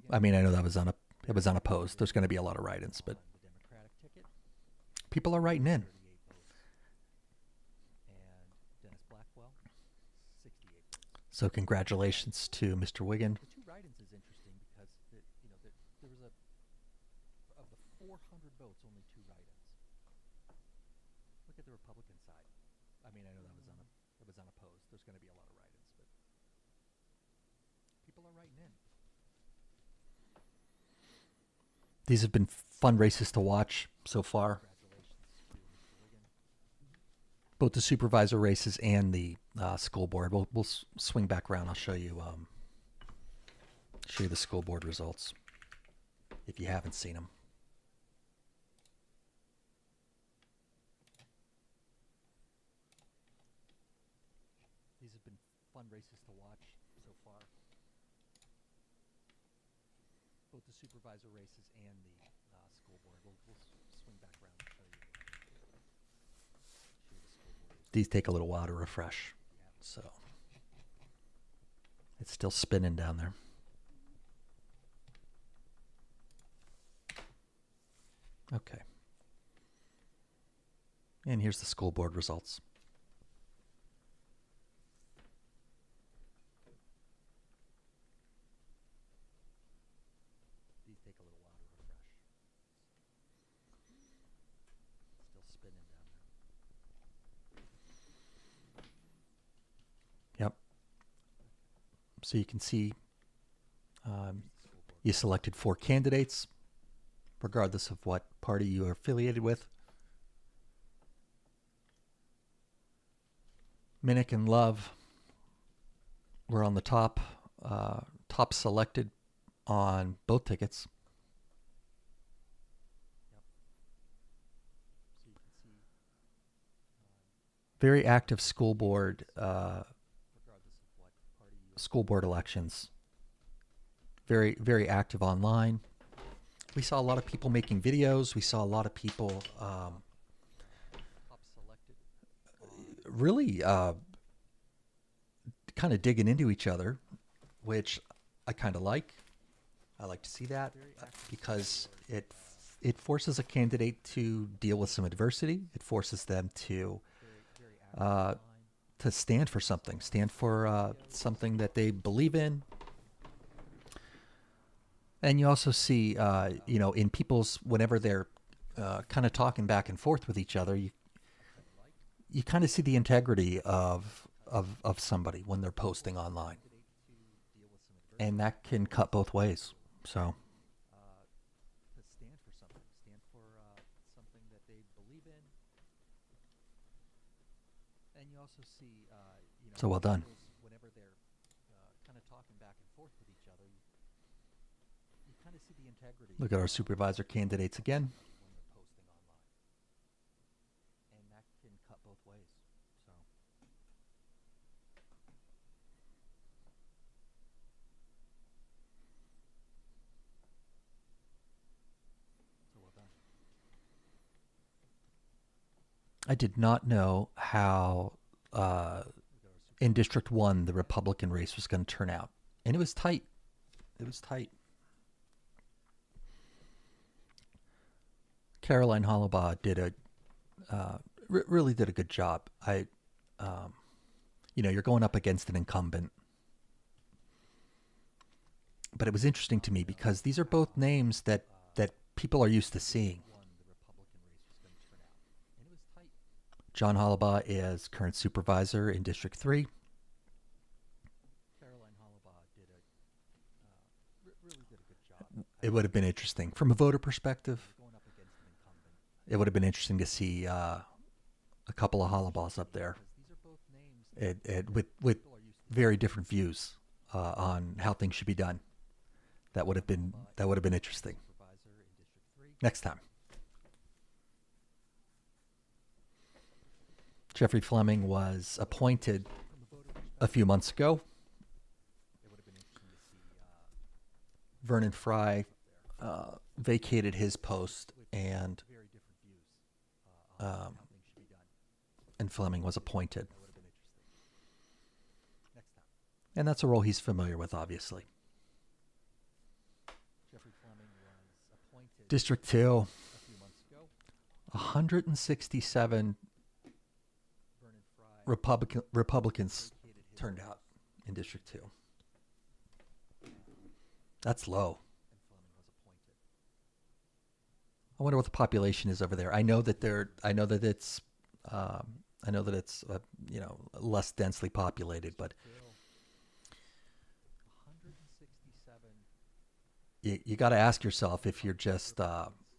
I mean, I know that it was unopposed. There's going to be a lot of write-ins, but people are writing in. So congratulations to Mr. Wigand. The 2 write-ins is interesting because there was of the 400 votes, only 2 write-ins. Look at the Republican side. I mean, I know it was unopposed. There's going to be a lot of write-ins, but people are writing in. These have been fun races to watch so far. Both the supervisor races and the school board. We'll swing back around. I'll show you Show you the school board results if you haven't seen them. These have been fun races to watch so far. Both the supervisor races and the school board. We'll swing back around and show you the school board. These take a little while to refresh, so it's still spinning down there. Okay. And here's the school board results. These take a little while to refresh. Still spinning down there. Yep. So you can see you selected 4 candidates, regardless of what party you are affiliated with. Minnick and Love were on the top selected on both tickets. So you can see very active school board elections. Very, very active online. We saw a lot of people making videos. We saw a lot of people really kind of digging into each other, which I kind of like. I like to see that because it forces a candidate to deal with some adversity. It forces them to stand for something, something that they believe in. And you also see, in people's, whenever they're kind of talking back and forth with each other, you kind of see the integrity of somebody when they're posting online. And that can cut both ways. So. Stand for something that they believe in. And you also see, so well done. Whenever they're kind of talking back and forth with each other, you kind of see the integrity. Look at our supervisor candidates again. When they're posting online. And that can cut both ways. So. So well done. I did not know how in District 1 the Republican race was going to turn out. And it was tight. It was tight. Caroline Hollabaugh really did a good job. You're going up against an incumbent. But it was interesting to me because these are both names that people are used to seeing. John Hollabaugh is current supervisor in District 3. Caroline Hollabaugh really did a good job. It would have been interesting. From a voter perspective, it would have been interesting to see a couple of Hollabaughs up there with very different views on how things should be done. That would have been interesting. Next time. Jeffrey Fleming was appointed a few months ago. Vernon Fry vacated his post, and Fleming was appointed. And that's a role he's familiar with, obviously. District 2, 167 Republicans turned out in District 2. That's low. I wonder what the population is over there. I know that it's less densely populated, but you got to ask yourself if you're just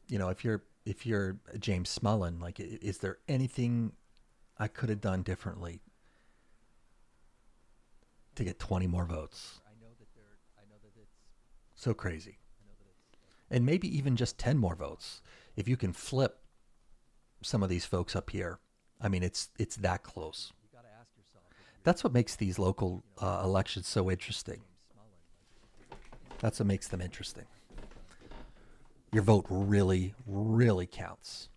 if you're James Smullen, like, is there anything I could have done differently to get 20 more votes? I know that it's So crazy. And maybe even just 10 more votes. If you can flip some of these folks up here, I mean, it's that close. That's what makes these local elections so interesting. That's what makes them interesting. Your vote really, really counts.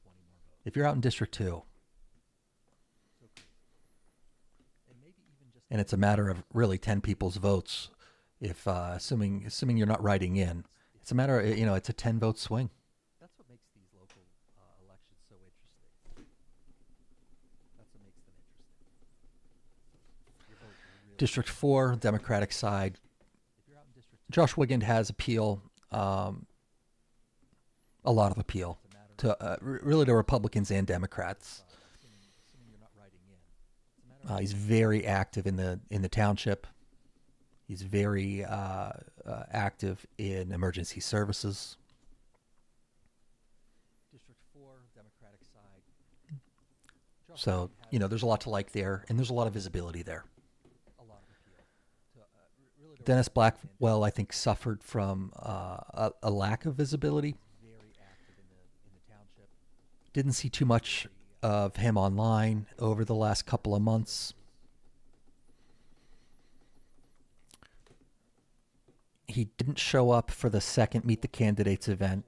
If you're out in District 2, and it's a matter of really 10 people's votes, if assuming you're not writing in, it's a matter of, it's a 10 vote swing. That's what makes these local elections so interesting. That's what makes them interesting. District 4, Democratic side. Josh Wigand has appeal, a lot of appeal to really to Republicans and Democrats. He's very active in the township. He's very active in emergency services. District 4, Democratic side. So, there's a lot to like there, and there's a lot of visibility there. Dennis Blackwell, I think, suffered from a lack of visibility. Didn't see too much of him online over the last couple of months. He didn't show up for the second Meet the Candidates event.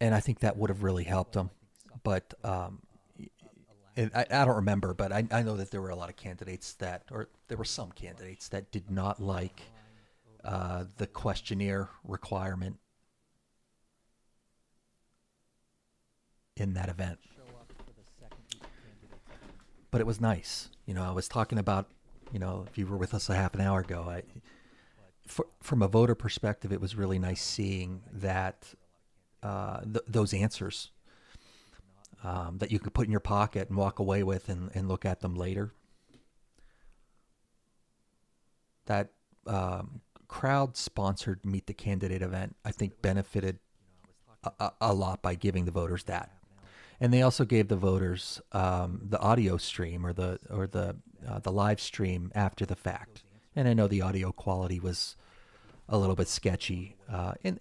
And I think that would have really helped him. But and I don't remember, but I know that there were a lot of candidates or there were some candidates that did not like the questionnaire requirement in that event. But it was nice. I was talking about, if you were with us a half an hour ago, from a voter perspective, it was really nice seeing that those answers that you could put in your pocket and walk away with and look at them later. That crowd-sponsored Meet the Candidate event, I think, benefited a lot by giving the voters that. And they also gave the voters the audio stream or the live stream after the fact. And I know the audio quality was a little bit sketchy, and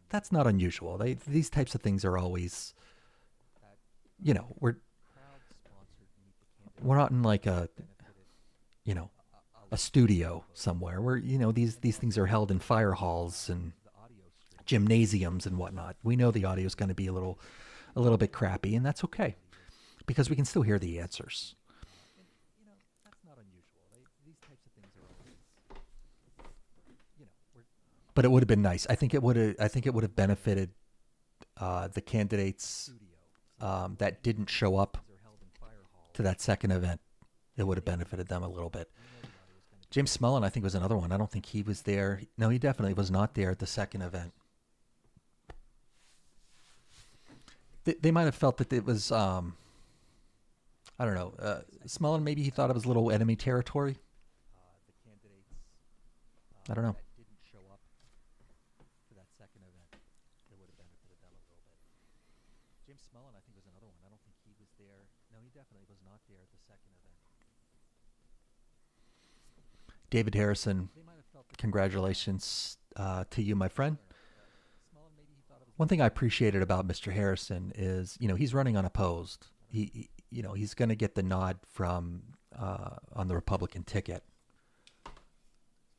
that's not unusual. These types of things are always, we're not in like a studio somewhere where these things are held in fire halls and gymnasiums and whatnot. We know the audio is going to be a little bit crappy, and that's okay because we can still hear the answers. But it would have been nice. I think it would have benefited the candidates that didn't show up to that second event. It would have benefited them a little bit. James Smullen, I think, was another one. I don't think he was there. No, he definitely was not there at the second event. They might have felt that it was, I don't know, Smullen, maybe he thought it was a little enemy territory. I don't know. James Smullen, I think, was another one. I don't think he was there. No, he definitely was not there at the second event. David Harrison, congratulations to you, my friend. One thing I appreciated about Mr. Harrison is, he's running unopposed. He's going to get the nod from on the Republican ticket.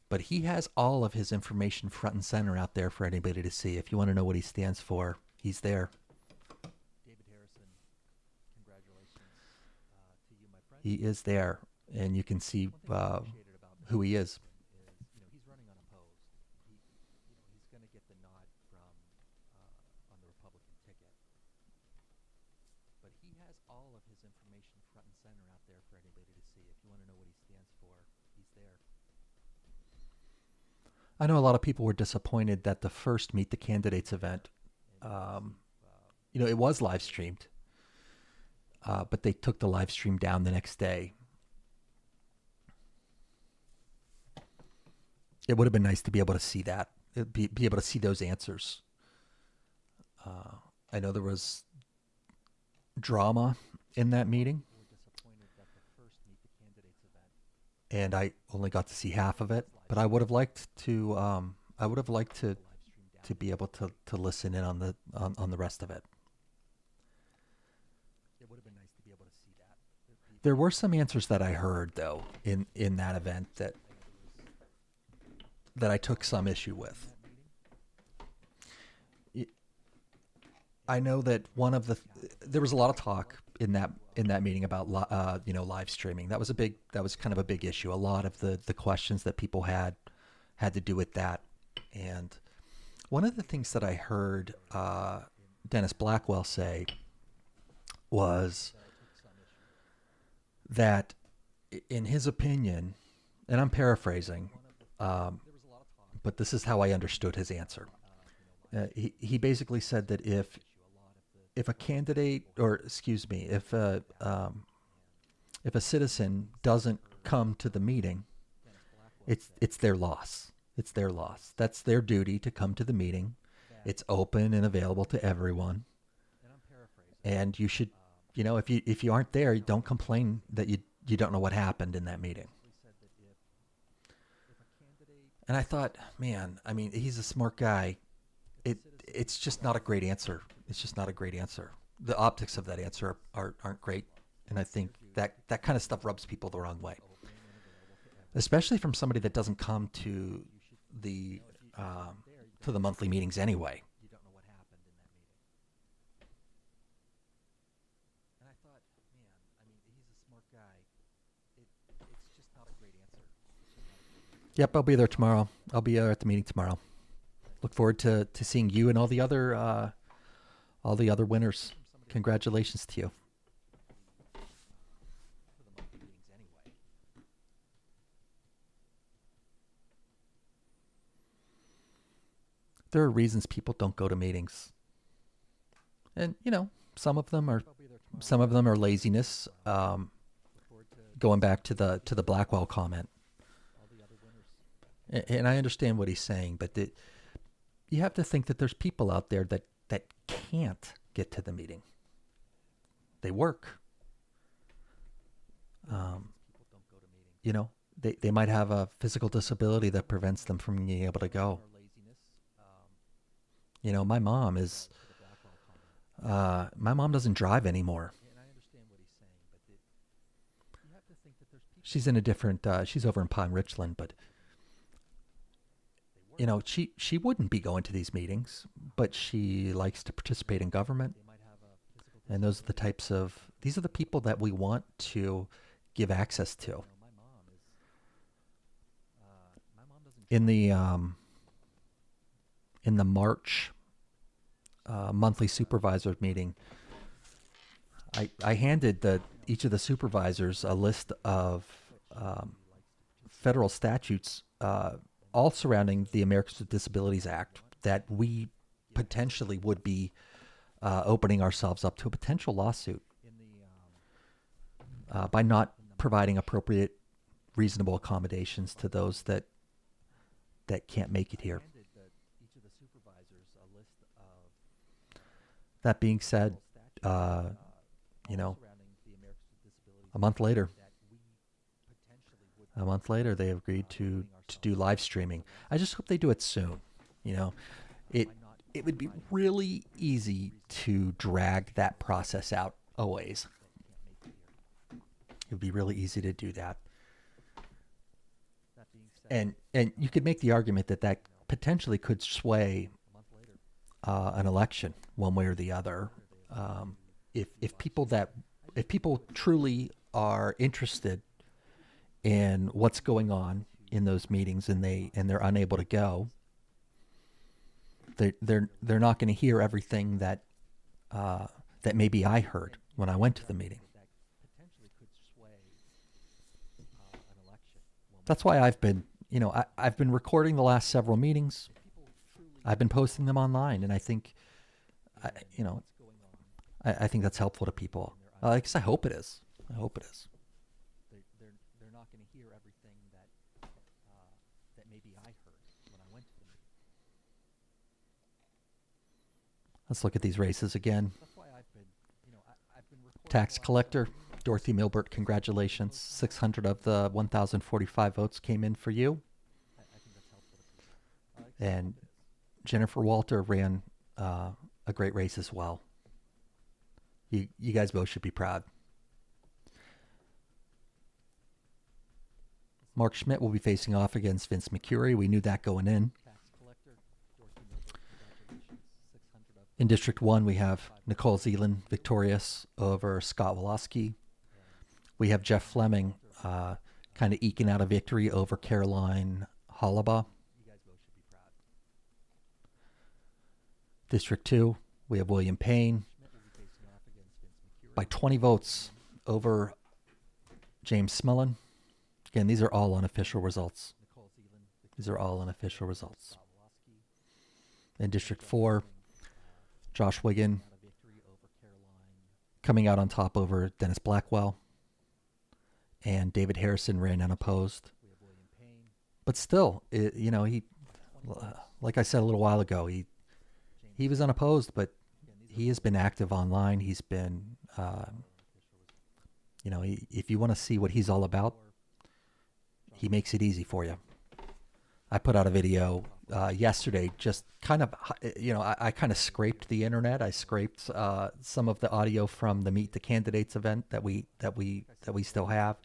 But he has all of his information front and center out there for anybody to see. If you want to know what he stands for, he's there. David Harrison, congratulations to you, my friend. He is there, and you can see who he is. He's running unopposed. He's going to get the nod from on the Republican ticket. But he has all of his information front and center out there for anybody to see. If you want to know what he stands for, he's there. I know a lot of people were disappointed that the first Meet the Candidates event, it was live streamed, but they took the live stream down the next day. It would have been nice to be able to see that, be able to see those answers. I know there was drama in that meeting, and I only got to see half of it. but I would have liked to. I would have liked to be able to listen in on the rest of it. It would have been nice to be able to see that. There were some answers that I heard though in that event that I took some issue with. I know that there was a lot of talk in that meeting about live streaming. That was kind of a big issue. A lot of the questions that people had to do with that. And one of the things that I heard Dennis Blackwell say was that, in his opinion, and I'm paraphrasing, but this is how I understood his answer. He basically said that if a candidate, or excuse me, if a citizen doesn't come to the meeting, it's their loss. It's their loss. That's their duty to come to the meeting. It's open and available to everyone. And you should, if you aren't there, don't complain that you don't know what happened in that meeting. And I thought, man, I mean, he's a smart guy. It's just not a great answer. It's just not a great answer. The optics of that answer aren't great. And I think that kind of stuff rubs people the wrong way, especially from somebody that doesn't come to the monthly meetings anyway. You don't know what happened in that meeting. And I thought, man, I mean, he's a smart guy. It's just not a great answer. Yep, I'll be there tomorrow. I'll be at the meeting tomorrow. Look forward to seeing you and all the other winners. Congratulations to you. There are reasons people don't go to meetings, and some of them are laziness. Going back to the Blackwell comment, and I understand what he's saying, but you have to think that there's people out there that can't get to the meeting. They work. They might have a physical disability that prevents them from being able to go. My mom doesn't drive anymore. She's in a different, she's over in Pine Richland, but she wouldn't be going to these meetings, but she likes to participate in government. And these are the people that we want to give access to. In the March monthly supervisor meeting, I handed each of the supervisors a list of federal statutes, all surrounding the Americans with Disabilities Act, that we potentially would be opening ourselves up to a potential lawsuit by not providing appropriate, reasonable accommodations to those that can't make it here. That being said, a month later, they agreed to do live streaming. I just hope they do it soon. It would be really easy to drag that process out always. It would be really easy to do that. And you could make the argument that potentially could sway an election one way or the other. If people truly are interested in what's going on in those meetings and they're unable to go, they're not going to hear everything that maybe I heard when I went to the meeting. That's why I've been recording the last several meetings. I've been posting them online, and I think, I think that's helpful to people. I guess I hope it is. I hope it is. They're not going to hear everything that maybe I heard when I went to the meeting. Let's look at these races again. Tax collector, Dorothy Milbert, congratulations. 600 of the 1,045 votes came in for you. And Jennifer Walter ran a great race as well. You guys both should be proud. Mark Schmidt will be facing off against Vince McCurry. We knew that going in. In District 1, we have Nicole Zeeland victorious over Scott Woloski. We have Jeff Fleming kind of eking out a victory over Caroline Hollabaugh. District 2, we have William Payne by 20 votes over James Smillen. Again, these are all unofficial results. These are all unofficial results. In District 4, Josh Wiggin coming out on top over Dennis Blackwell. And David Harrison ran unopposed. But still, he, like I said a little while ago, he was unopposed, but he has been active online. He's been, if you want to see what he's all about, he makes it easy for you. I put out a video yesterday, just kind of, I kind of scraped the internet. I scraped some of the audio from the Meet the Candidates event that we still have.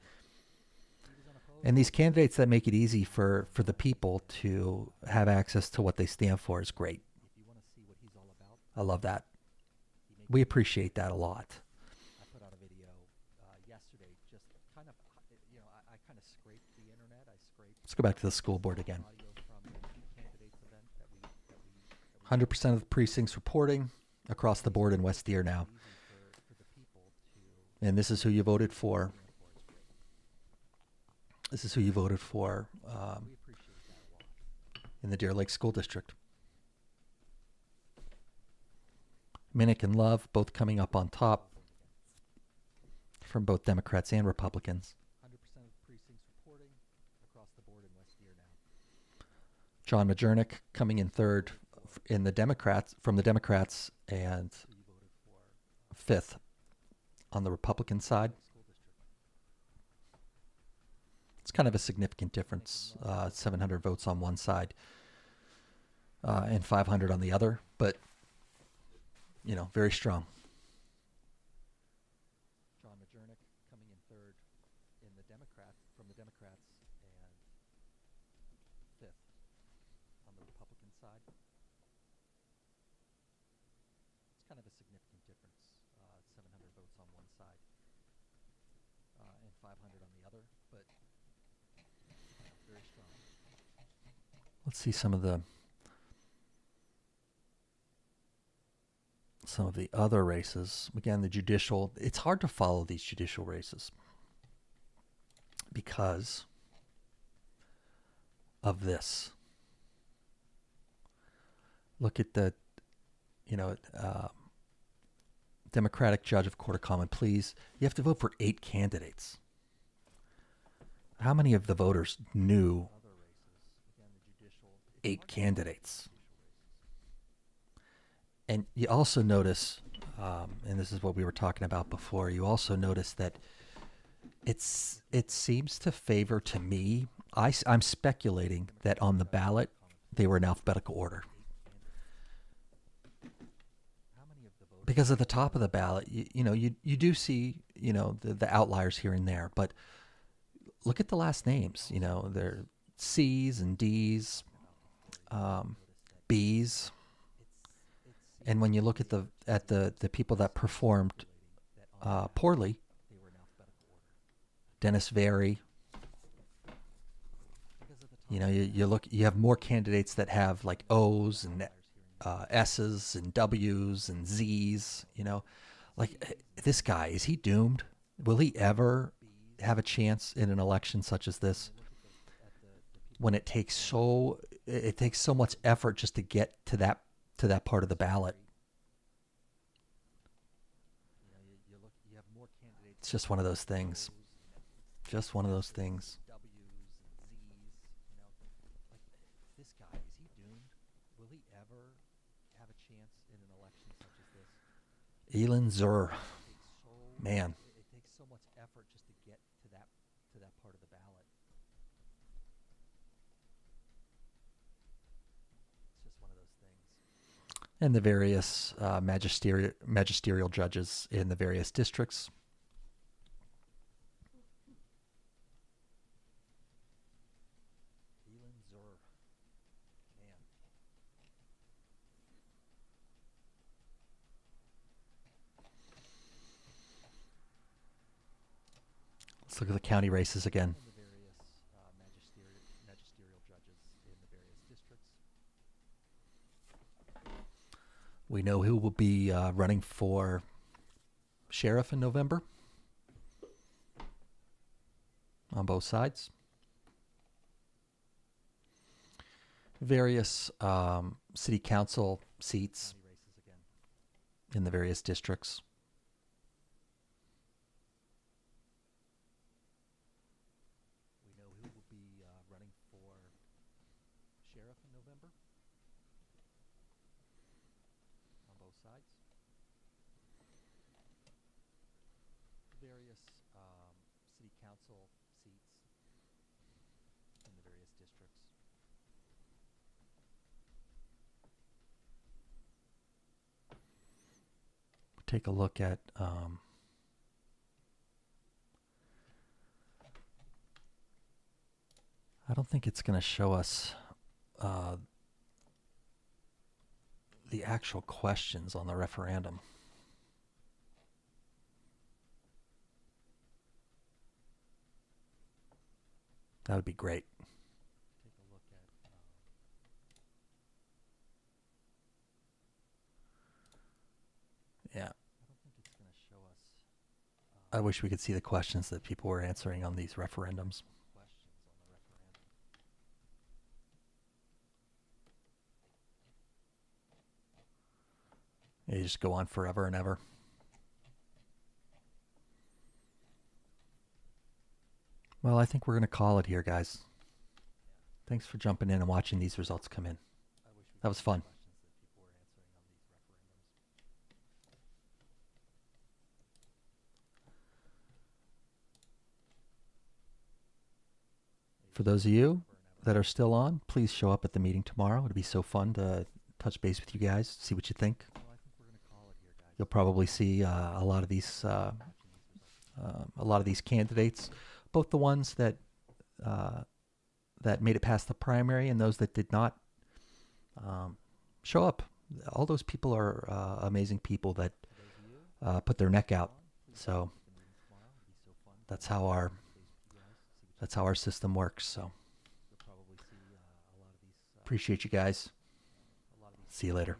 And these candidates that make it easy for the people to have access to what they stand for is great. I love that. We appreciate that a lot. I put out a video yesterday, just kind of, I kind of scraped the internet. Let's go back to the school board again. 100% of the precincts reporting across the board in West Deer now. And this is who you voted for. This is who you voted for in the Deer Lake School District. Minnick and Love both coming up on top from both Democrats and Republicans. 100% of precincts reporting across the board in West Deer now. John Majernik coming in third in the Democrats from the Democrats and fifth on the Republican side. It's kind of a significant difference, 700 votes on one side and 500 on the other, but very strong. John Majernik coming in third in the from the Democrats and fifth on the Republican side. It's kind of a significant difference, 700 votes on one side and 500 on the other, but very strong. Let's see some of the other races. Again, the judicial, it's hard to follow these judicial races because of this. Look at the, Democratic Judge of Court of Common Pleas. You have to vote for 8 candidates. How many of the voters knew 8 candidates? And you also notice, and this is what we were talking about before, you also notice that it seems to favor, to me, I'm speculating that on the ballot, they were in alphabetical order. Because at the top of the ballot, you do see, the outliers here and there, but look at the last names, they're C's and D's, B's. And when you look at the people that performed poorly, Dennis Very, you have more candidates that have like O's and S's and W's and Z's. Like this guy, is he doomed? Will he ever have a chance in an election such as this? When it takes so much effort just to get to that part of the ballot. It's just one of those things. Just one of those things. This guy, is he doomed? Will he ever have a chance in an election such as this? Elin Zur. Man. It takes so much effort just to get to that part of the ballot. and the various magisterial judges in the various districts. Let's look at the county races again. We know who will be running for sheriff in November on both sides. Various city council seats in the various districts. We know who will be running for sheriff in November on both sides. Various city council seats in the various districts. Take a look at I don't think it's going to show us the actual questions on the referendum. That would be great. Take a look at yeah. I don't think it's going to show us. I wish we could see the questions that people were answering on these referendums. They just go on forever and ever. Well, I think we're going to call it here, guys. Thanks for jumping in and watching these results come in. That was fun. For those of you that are still on, please show up at the meeting tomorrow. It'll be so fun to touch base with you guys, see what you think. You'll probably see a lot of these candidates, both the ones that that made it past the primary and those that did not show up. All those people are amazing people that put their neck out. So that's how our system works. So appreciate you guys. See you later.